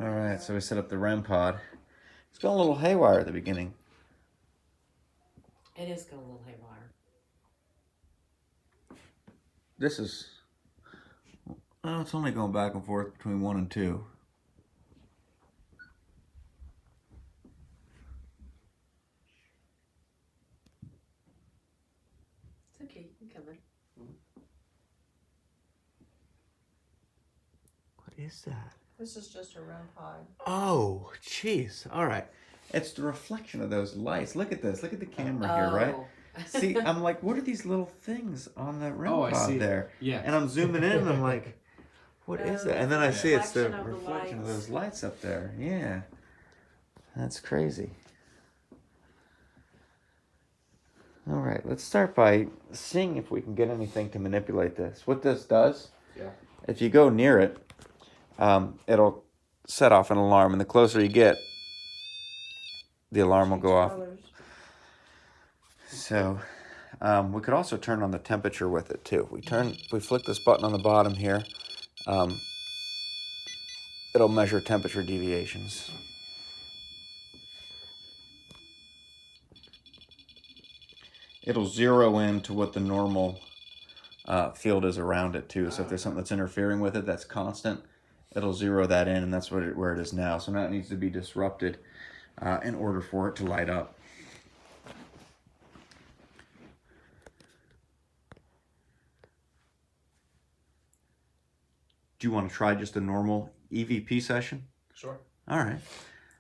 All right, so we set up the REM pod. It's going a little haywire at the beginning. It is going a little haywire. This is, well, it's only going back and forth between 1 and 2. It's okay, you can come in. What is that? This is just a REM pod. Oh, jeez. All right. It's the reflection of those lights. Look at this. Look at the camera here, right? See, I'm like, what are these little things on the REM Oh, I pod see. there? Yeah. And I'm zooming in and I'm like, what is that? And then I see it's the reflection of the reflection of lights. those lights up there. Yeah. That's crazy. All right, let's start by seeing if we can get anything to manipulate this. What this does, if you go near it, it'll set off an alarm, and the closer you get, the alarm will go off. So we could also turn on the temperature with it too. If we flick this button on the bottom here, it'll measure temperature deviations. It'll zero in to what the normal field is around it too. So if there's something that's interfering with it that's constant, it'll zero that in, and that's where it is now. So now it needs to be disrupted in order for it to light up. Do you want to try just a normal EVP session? Sure. All right.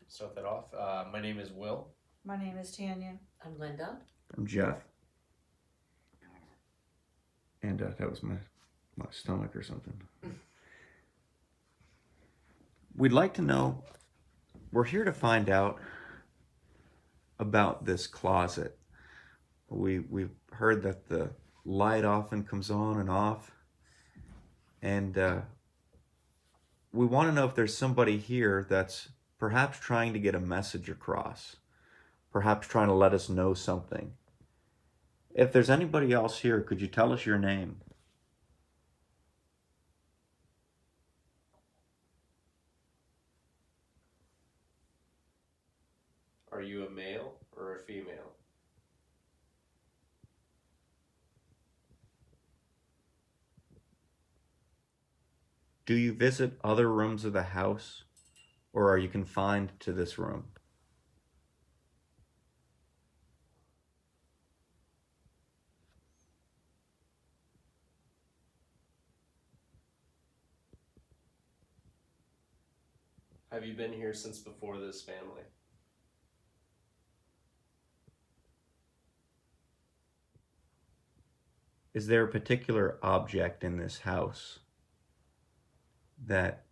Start that off. My name is Will. My name is Tanya. I'm Linda. I'm Jeff. And that was my stomach or something. We'd like to know, we're here to find out about this closet. We've heard that the light often comes on and off. And we want to know if there's somebody here that's perhaps trying to get a message across. Perhaps trying to let us know something. If there's anybody else here, could you tell us your name? Are you a male or a female? Do you visit other rooms of the house, or are you confined to this room? Have you been here since before this family? Is there a particular object in this house that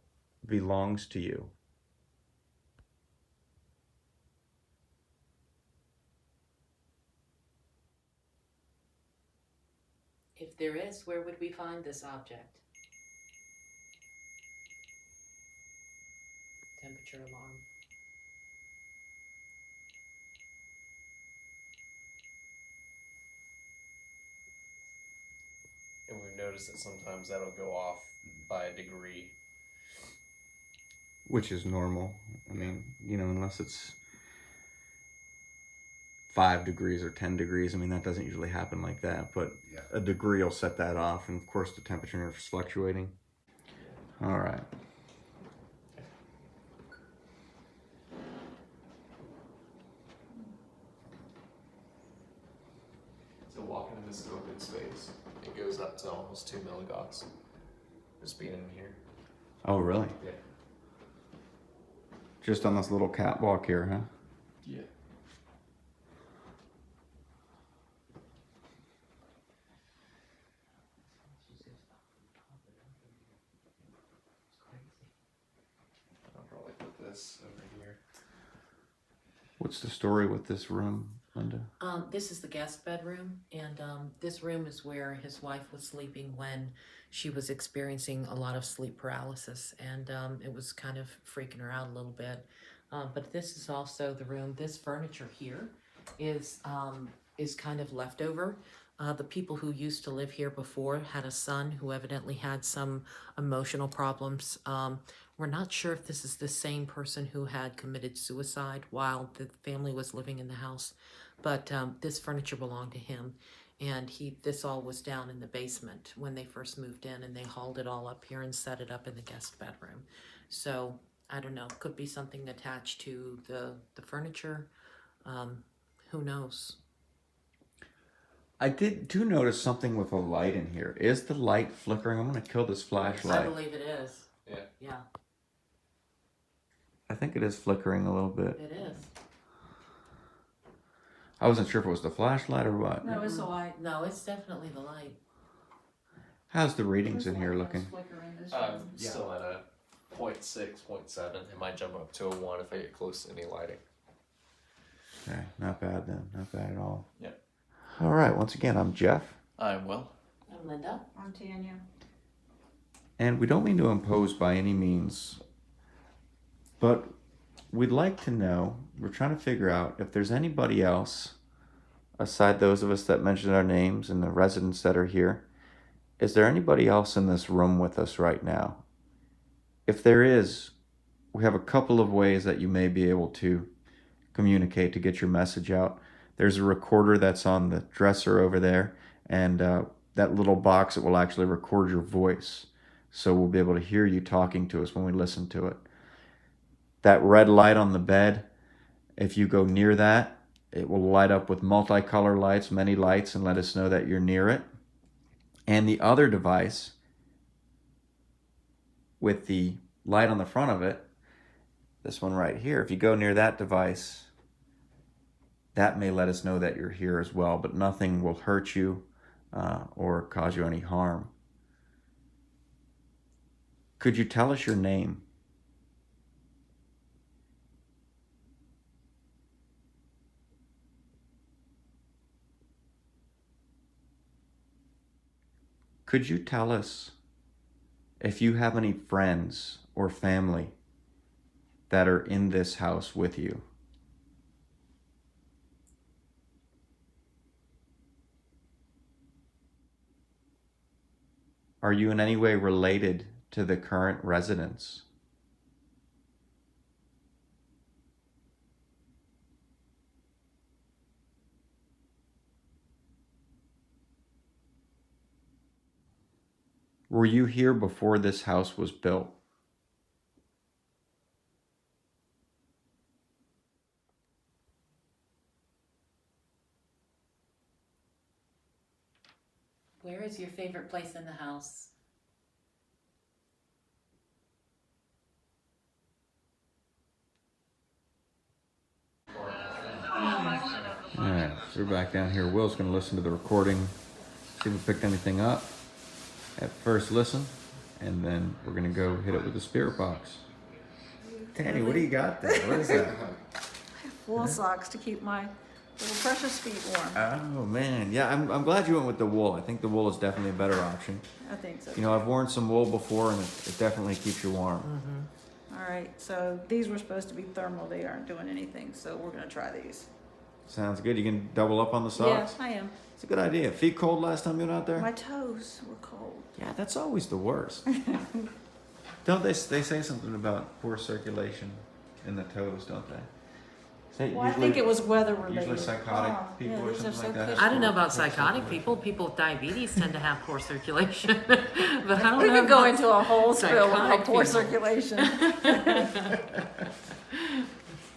belongs to you? If there is, where would we find this object? Temperature alarm. And we've noticed that sometimes that'll go off by a degree. Which is normal. I mean, you know, unless it's 5 degrees or 10 degrees. I mean, that doesn't usually happen like that, but a degree will set that off, and of course the temperature is fluctuating. All right. So walking in this open space, it goes up to almost 2 milligauss. Just being in here. Oh, really? Yeah. Just on this little catwalk here, huh? Yeah. I'll probably put this over here. What's the story with this room, Linda? This is the guest bedroom, and this room is where his wife was sleeping when she was experiencing a lot of sleep paralysis, and it was kind of freaking her out a little bit. But this is also the room. This furniture here is kind of leftover. The people who used to live here before had a son who evidently had some emotional problems. We're not sure if this is the same person who had committed suicide while the family was living in the house, but this furniture belonged to him, and this all was down in the basement when they first moved in, and they hauled it all up here and set it up in the guest bedroom. So I don't know, could be something attached to the furniture. Who knows? I do notice something with a light in here. Is the light flickering? I'm going to kill this I flashlight. believe it is. Yeah. Yeah, I think it is flickering a little bit. it is. I wasn't sure if it was the flashlight or what. No, it's a light. No, it's definitely the light. How's the readings in here looking? Still at a 0.6, 0.7. It might jump up to a 1 if I get close to any lighting. Okay, not bad then. Not bad at all. Yeah. All right, once again, I'm Jeff. I'm Will. I'm Linda. I'm Tanya. And we don't mean to impose by any means, but we'd like to know, we're trying to figure out if there's anybody else, aside those of us that mentioned our names and the residents that are here, is there anybody else in this room with us right now? If there is, we have a couple of ways that you may be able to communicate to get your message out. There's a recorder that's on the dresser over there, and that little box, it will actually record your voice. So we'll be able to hear you talking to us when we listen to it. That red light on the bed, if you go near that, it will light up with multicolor lights, many lights, and let us know that you're near it. And the other device with the light on the front of it, this one right here, if you go near that device, that may let us know that you're here as well, but nothing will hurt you or cause you any harm. Could you tell us your name? Could you tell us if you have any friends or family that are in this house with you? Are you in any way related to the current residents? Were you here before this house was built? Where is your favorite place in the house? Alright, so we're back down here. Will's going to listen to the recording, see if we picked anything up at first listen, and then we're going to go hit it with the spirit box. Tanny, what do you got there? What is that? Wool socks to keep my little precious feet warm. Oh man, yeah, I'm glad you went with the wool. I think the wool is definitely a better option. I think so. You know, I've worn some wool before, and it definitely keeps you warm. All right, so these were supposed to be thermal. They aren't doing anything, so we're gonna try these. Sounds good. You can double up on the socks? Yeah, I am. It's a good idea. Feet cold last time you went out there? My toes were cold. Yeah, that's always the worst. Don't they say something about poor circulation in the toes, don't they? Well, I think it was weather related. Usually psychotic people yeah, or these are something like so that. cushy. I don't know about psychotic people. People with diabetes tend to have poor circulation. But I don't We know could go about into a whole spill psychotic about poor people. circulation.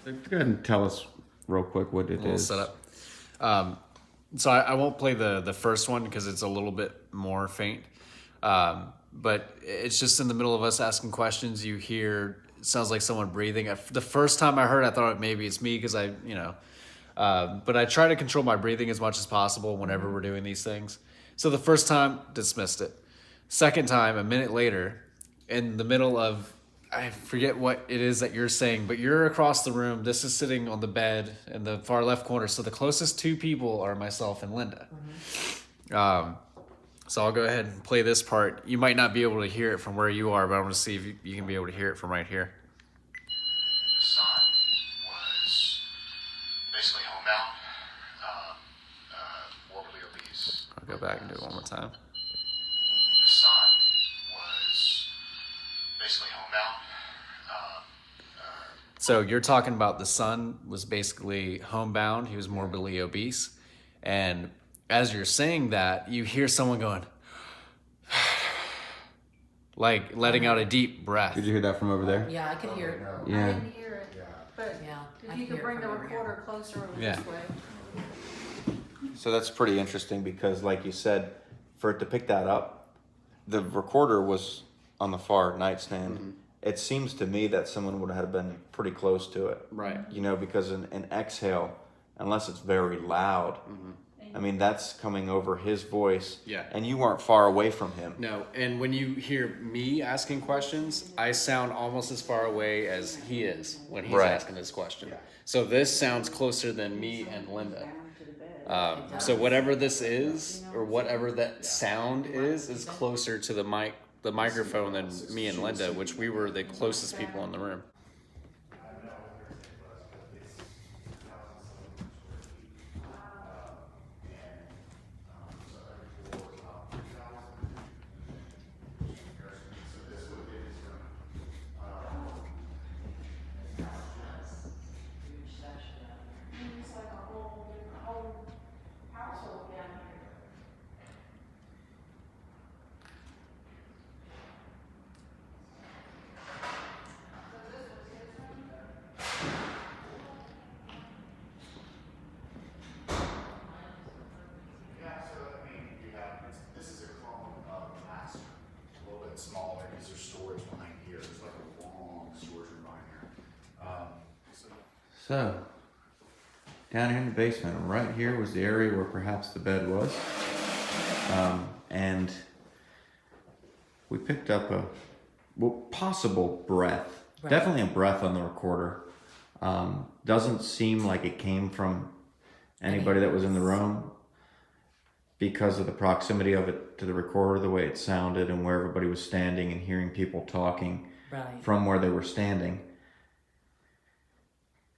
Go ahead and tell us real quick what it Little is. setup. So I won't play the first one because it's a little bit more faint. But it's just in the middle of us asking questions. You hear, it sounds like someone breathing. The first time I heard it, I thought maybe it's me because but I try to control my breathing as much as possible whenever we're doing these things. So the first time, dismissed it. Second time, a minute later, in the middle of, I forget what it is that you're saying, but you're across the room. This is sitting on the bed in the far left corner. So the closest two people are myself and Linda. So I'll go ahead and play this part. You might not be able to hear it from where you are, but I'm going to see if you can be able to hear it from right here. The son was basically homebound, morbidly obese. I'll go back and do it one more time. The son was basically homebound. So you're talking about the son was basically homebound. He was morbidly obese. And as you're saying that, you hear someone going, like letting out a deep breath. Did you hear that from over there? Yeah, I could hear it. Yeah. I didn't hear it. But Yeah, I if you can could hear bring it the from over here. recorder closer over Yeah. this way. So that's pretty interesting because, like you said, for it to pick that up, the recorder was on the far nightstand. It seems to me that someone would have been pretty close to it. Right. You know, because an exhale, unless it's very loud, I mean, that's coming over his voice. Yeah. And you weren't far away from him. No, and when you hear me asking questions, I sound almost as far away as he is when he's Right. asking this question. So this sounds closer than me and Linda. So whatever this is, or whatever that sound is closer to the microphone than me and Linda, which we were the closest people in the room. This is a clone of the master, a little bit smaller because there's storage behind here. There's like a long storage room behind here. So, down here in the basement, right here was the area where perhaps the bed was. And we picked up a possible breath. Right. Definitely a breath on the recorder. Doesn't seem like it came from anybody that was in the room because of the proximity of it to the recorder, the way it sounded and where everybody was standing and hearing people talking Right. from where they were standing.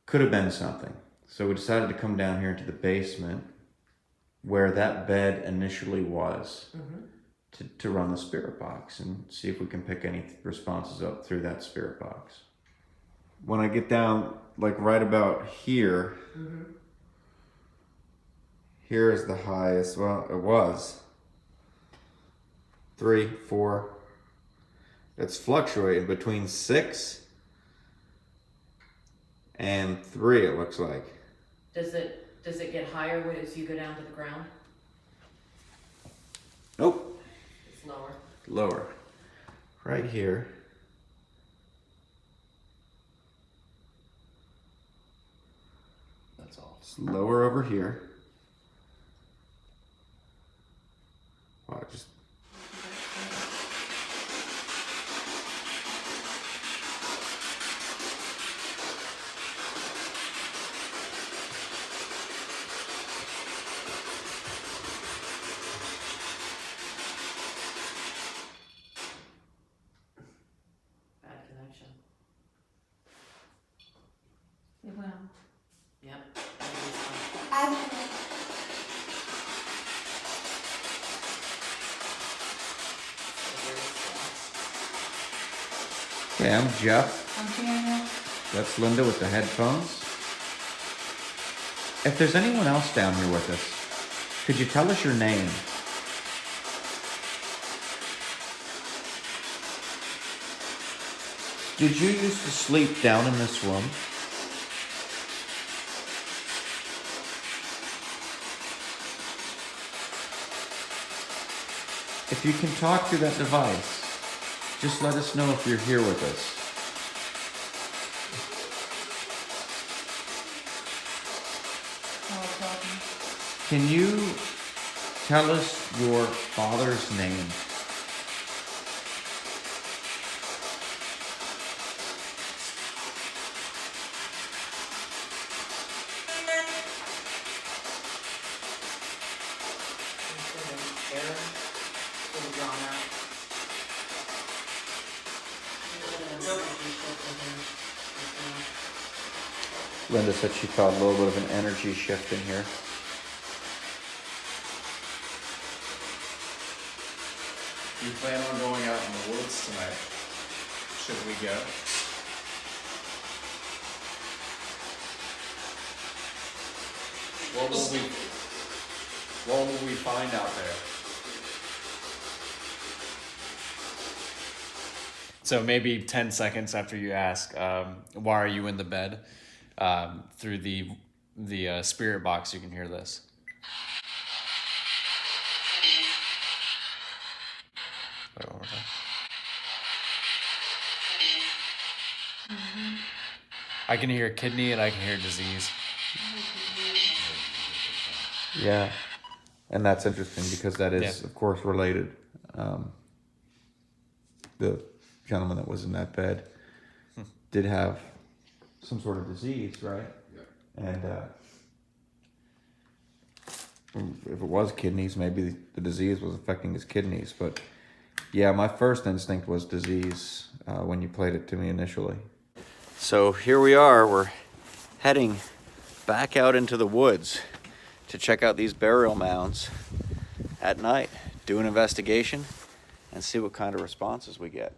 Could have been something. So we decided to come down here into the basement where that bed initially was to run the spirit box and see if we can pick any responses up through that spirit box. When I get down, like right about here, here is the highest, well, it was 3, 4, It's fluctuating between 6 and 3, it looks like. Does it get higher as you go down to the ground? Nope. It's lower. Lower. Right here. That's all. It's lower over here. Wow, just Bad connection. It will. Yep. Okay, I'm Jeff. I'm Tanya. That's Linda with the headphones. If there's anyone else down here with us, could you tell us your name? Did you used to sleep down in this room? If you can talk through that device, just let us know if you're here with us. Can you tell us your father's name? Linda said she felt a little bit of an energy shift in here. You plan on going out in the woods tonight? Should we go? What will we find out there? So maybe 10 seconds after you ask, why are you in the bed? Through the spirit box, you can hear this. Wait, one more time. I can hear kidney and I can hear disease. Yeah, and that's interesting because that is, of course, related. The gentleman that was in that bed did have some sort of disease, right? Yeah. And if it was kidneys, maybe the disease was affecting his kidneys. But yeah, my first instinct was disease when you played it to me initially. So here we are. We're heading back out into the woods to check out these burial mounds at night, do an investigation, and see what kind of responses we get.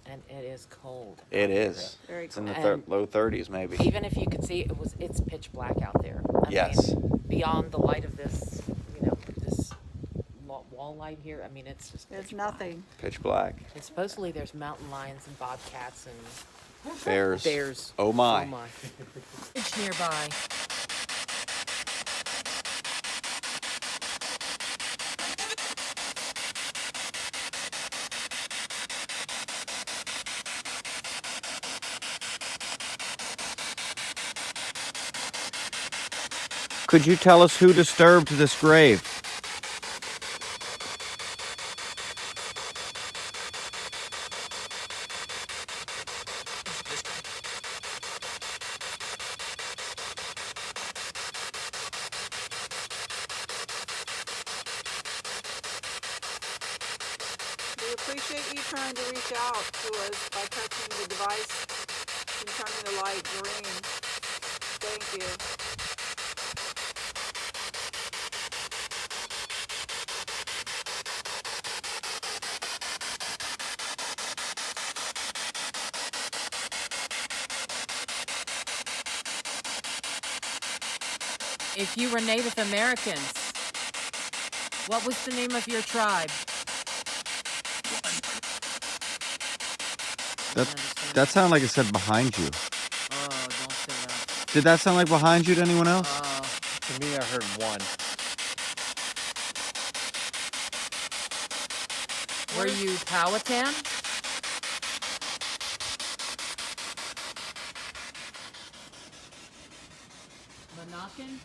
And it is cold. It is. Very It's in the cold. low 30s, maybe. Even if you could see, it's pitch black out there. I Yes. mean, beyond the light of this, this wall light here, I mean, it's just It's pitch black. nothing. Pitch black. And supposedly there's mountain lions and bobcats and Bears. bears. Oh my. Oh my. It's nearby. Could you tell us who disturbed this grave? We appreciate you trying to reach out to us by touching the device and turning the light green. Thank you. If you were Native Americans, what was the name of your tribe? That sounded like it said behind you. Oh, don't say that. Did that sound like behind you to anyone else? To me, I heard one. Were you Powhatan? Monacan?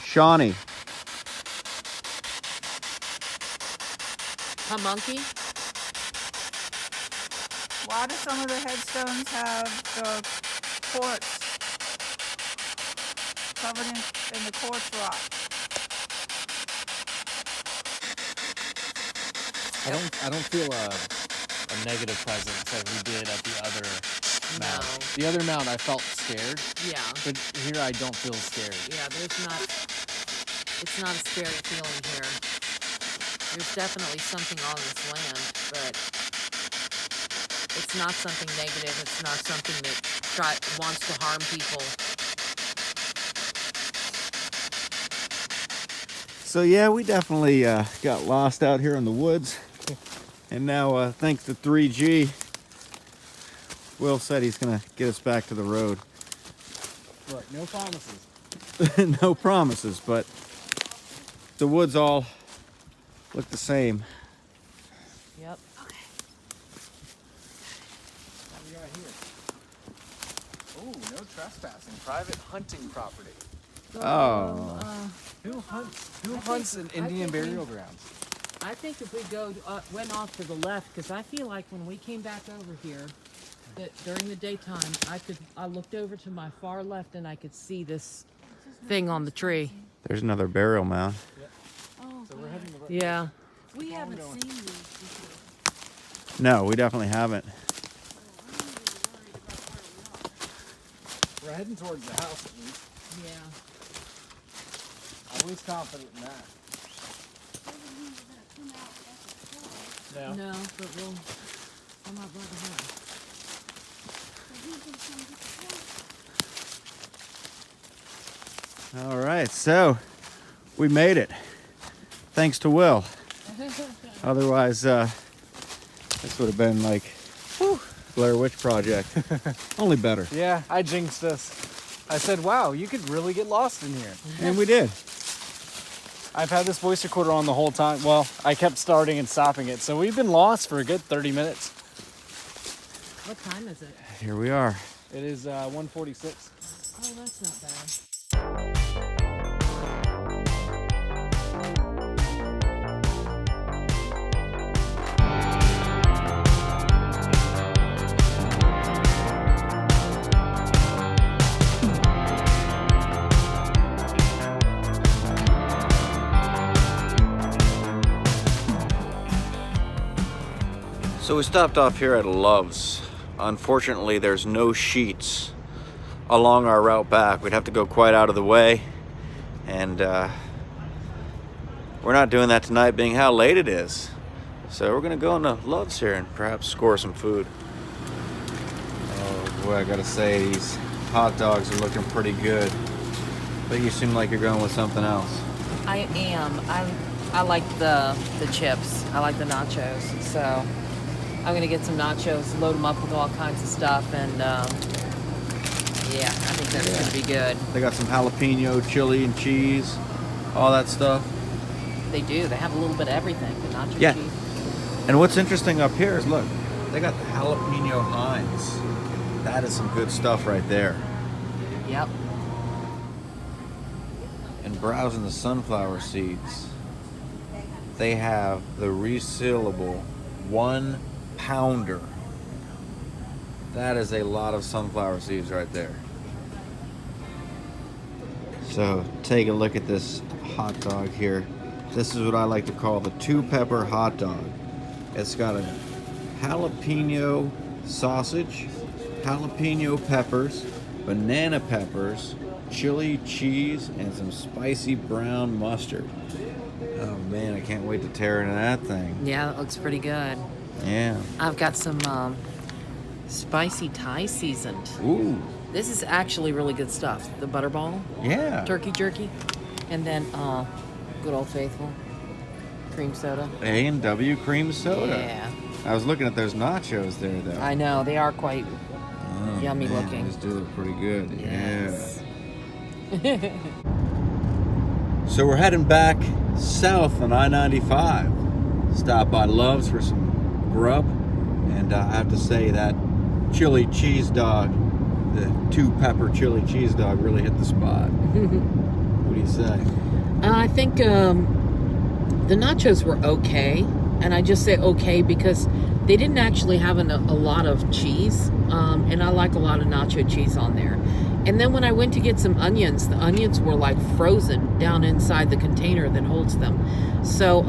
Shawnee. Pamunkey? Why do some of the headstones have the quartz covered in the quartz rock? I don't feel a negative presence like we did at the other mound. No. The other mound, I felt scared. Yeah. But here, I don't feel scared. Yeah, it's not a scary feeling here. There's definitely something on this land, but it's not something negative. It's not something that wants to harm people. So yeah, we definitely got lost out here in the woods. And now, thanks to 3G, Will said he's gonna get us back to the road. Look, no promises. No promises, but the woods all look the same. Yep. Okay. What do we got here? Oh, no trespassing. Private hunting property. Oh. Who hunts in Indian burial grounds? I think if we went off to the left, because I feel like when we came back over here, that during the daytime, I looked over to my far left and I could see this thing on the tree. There's another burial mound. Oh, So we're heading the right Yeah. we haven't seen these before. No, we definitely haven't. We're heading towards the house at least. Yeah. I'm always confident in that. No. No, but I'm not right behind. All right, so we made it. Thanks to Will. Otherwise, this would have been like Blair Witch Project. Only better. Yeah, I jinxed us. I said, wow, you could really get lost in here. And we did. I've had this voice recorder on the whole time. Well, I kept starting and stopping it. So we've been lost for a good 30 minutes. What time is it? Here we are. It is 1:46. Oh, that's not bad. So we stopped off here at Love's. Unfortunately, there's no sheets along our route back. We'd have to go quite out of the way. And we're not doing that tonight, being how late it is. So we're gonna go into Love's here and perhaps score some food. Oh boy, I gotta say, these hot dogs are looking pretty good. But you seem like you're going with something else. I am. I like the chips. I like the nachos. So I'm gonna get some nachos, load them up with all kinds of stuff, and yeah, I think that's gonna be good. They got some jalapeno, chili, and cheese, all that stuff. They do. They have a little bit of everything. The nacho Yeah. cheese. And what's interesting up here is, look, they got the jalapeno Heinz. That is some good stuff right there. Yep. And browsing the sunflower seeds, they have the resealable 1 pounder. That is a lot of sunflower seeds right there. So take a look at this hot dog here. This is what I like to call the 2-pepper hot dog. It's got a jalapeno sausage, jalapeno peppers, banana peppers, chili, cheese, and some spicy brown mustard. Oh man, I can't wait to tear into that thing. Yeah, it looks pretty good. Yeah. I've got some spicy Thai seasoned. Ooh. This is actually really good stuff. The butterball, Yeah. turkey jerky, and then good old faithful. cream soda. A&W cream soda. Yeah. I was looking at those nachos there, though. I know, they are quite yummy man, looking. These do look pretty good. Yes. Yeah. So we're heading back south on I-95. Stop by Love's for some grub. And I have to say that chili cheese dog, the 2-pepper chili cheese dog, really hit the spot. What do you say? I think the nachos were okay. And I just say okay because they didn't actually have a lot of cheese. And I like a lot of nacho cheese on there. And then when I went to get some onions, the onions were like frozen down inside the container that holds them. So,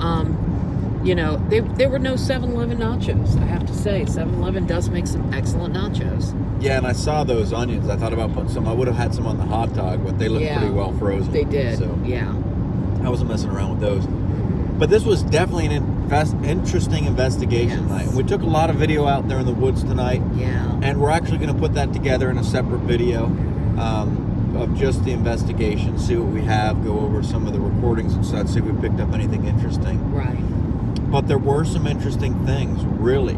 you know, there were no 7-Eleven nachos, I have to say. 7-Eleven does make some excellent nachos. Yeah, and I saw those onions. I thought about putting some. I would have had some on the hot dog, but they look pretty well frozen. They did, so yeah. I wasn't messing around with those. But this was definitely an interesting investigation night. We took a lot of video out there in the woods tonight. Yeah. And we're actually going to put that together in a separate video of just the investigation, see what we have, go over some of the recordings and such, see if we picked up anything interesting. Right. But there were some interesting things, really.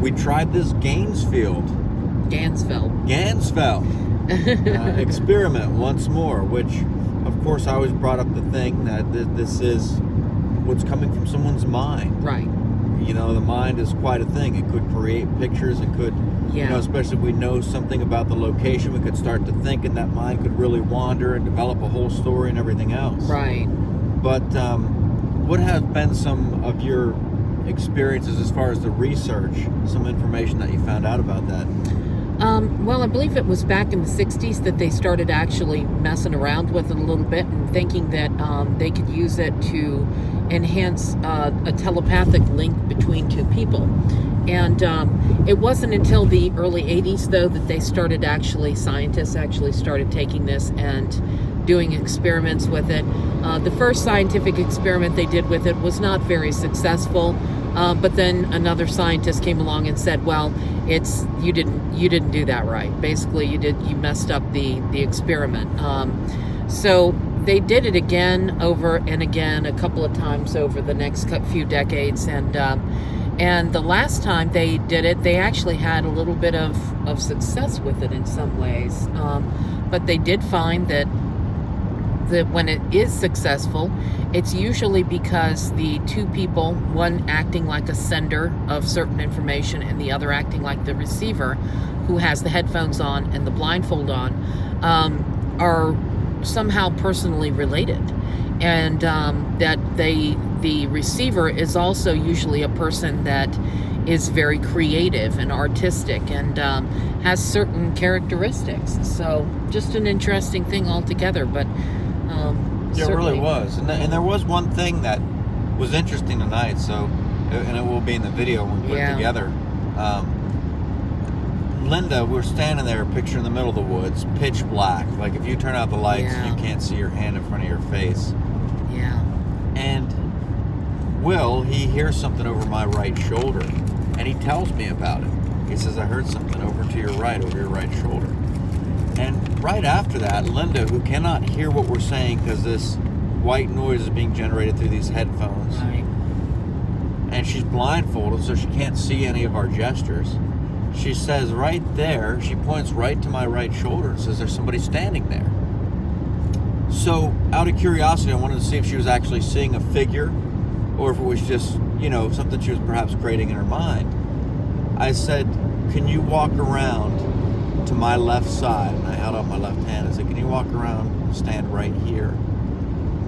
We tried this Gainesville experiment once more, which, of course, I always brought up the thing that this is what's coming from someone's mind. Right. You know, the mind is quite a thing. It could create pictures. It could, you know, especially if we know something about the location, we could start to think, and that mind could really wander and develop a whole story and everything else. Right. But what have been some of your experiences as far as the research, some information that you found out about that? Well, I believe it was back in the 60s that they started actually messing around with it a little bit and thinking that they could use it to enhance a telepathic link between two people. And it wasn't until the early 80s, though, that scientists actually started taking this and doing experiments with it. The first scientific experiment they did with it was not very successful. But then another scientist came along and said, "Well, you didn't do that right. Basically, you messed up the experiment." So they did it again, over and again, a couple of times over the next few decades, and the last time they did it, they actually had a little bit of success with it in some ways. But they did find that when it is successful, it's usually because the two people, one acting like a sender of certain information and the other acting like the receiver, who has the headphones on and the blindfold on, are somehow personally related. And that the receiver is also usually a person that is very creative and artistic and has certain characteristics. So just an interesting thing altogether, but it really was. And there was one thing that was interesting tonight, so, and it will be in the video when we put it together. Linda, we're standing there, picture in the middle of the woods, pitch black. Like if you turn out the lights, you can't see your hand in front of your face. Yeah. And Will, he hears something over my right shoulder, and he tells me about it. He says, "I heard something over to your right, over your right shoulder." And right after that, Linda, who cannot hear what we're saying because this white noise is being generated through these headphones, and she's blindfolded, so she can't see any of our gestures, she says right there, she points right to my right shoulder and says, "There's somebody standing there." So, out of curiosity, I wanted to see if she was actually seeing a figure or if it was just, you know, something she was perhaps creating in her mind. I said, "Can you walk around to my left side?" And I held out my left hand. I said, "Can you walk around and stand right here?"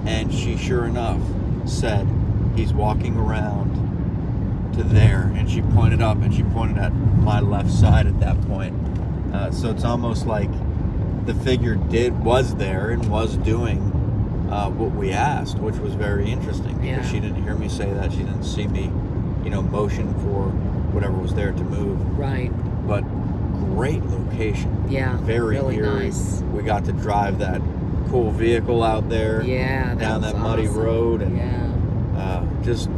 And she, sure enough, said, "He's walking around to there." And she pointed up, and she pointed at my left side at that point. So it's almost like the figure was there and was doing what we asked, which was very interesting because she didn't hear me say that. She didn't see me, you know, motion for whatever was there to move. Right. But great location. Yeah. Very really eerie. Nice. We got to drive that cool vehicle out there. Yeah. Down that muddy road, and just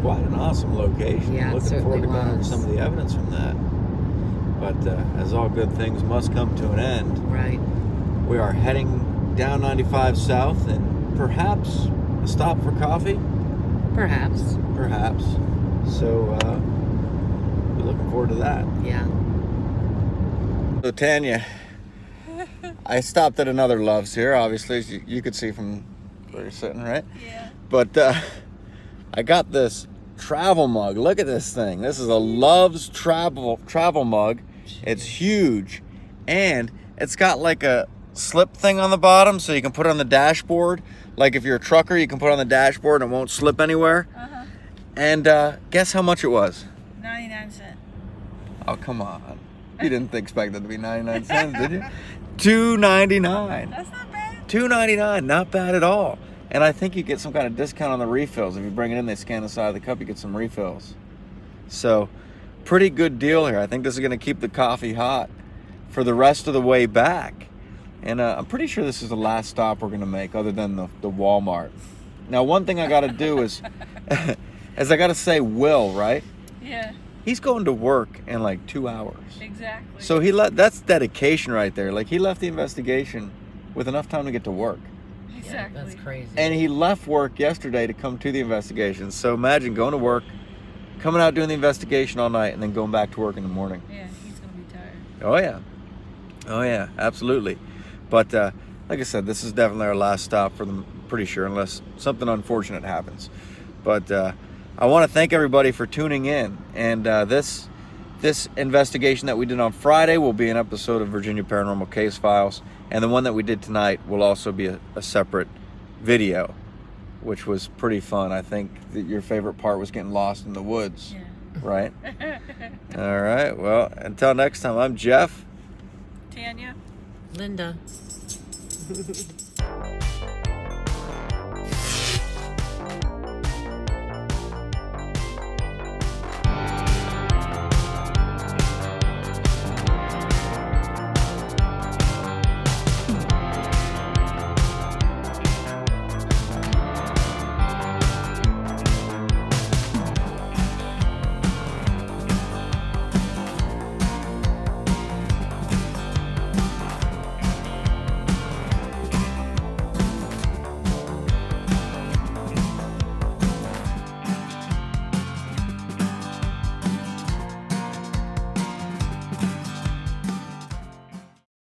quite an awesome location. Yeah, looking forward to going over some of the evidence from that. But as all good things must come to an end, right? We are heading down 95 south and perhaps a stop for coffee. Perhaps. Perhaps. So, we're looking forward to that. Yeah. So, Tanya, I stopped at another Love's here, obviously, as you could see from where you're sitting, right? Yeah. But I got this travel mug. Look at this thing. This is a Love's travel mug. It's huge, and it's got like a slip thing on the bottom, so you can put it on the dashboard. Like if you're a trucker, you can put it on the dashboard and it won't slip anywhere. Uh-huh. And guess how much it was? 99 cents. Oh, come on. You didn't expect it to be 99 cents, did you? $2.99. That's not bad. $2.99, not bad at all. And I think you get some kind of discount on the refills. If you bring it in, they scan the side of the cup, you get some refills. So, pretty good deal here. I think this is going to keep the coffee hot for the rest of the way back. And I'm pretty sure this is the last stop we're going to make, other than the Walmart. Now, one thing I got to do is I got to say Will, right? Yeah, He's going to work in like 2 hours. exactly. So that's dedication right there. Like, he left the investigation with enough time to get to work. Exactly. That's crazy. And he left work yesterday to come to the investigation. So imagine going to work, coming out doing the investigation all night, and then going back to work in the morning. Yeah, he's gonna be tired. Oh yeah. Oh yeah, absolutely. But like I said, this is definitely our last stop for them, pretty sure, unless something unfortunate happens. But I want to thank everybody for tuning in. And this investigation that we did on Friday will be an episode of Virginia Paranormal Case Files. And the one that we did tonight will also be a separate video, which was pretty fun. I think that your favorite part was getting lost in the woods, Yeah. right? All right. Well, until next time, I'm Jeff. Tanya. Linda.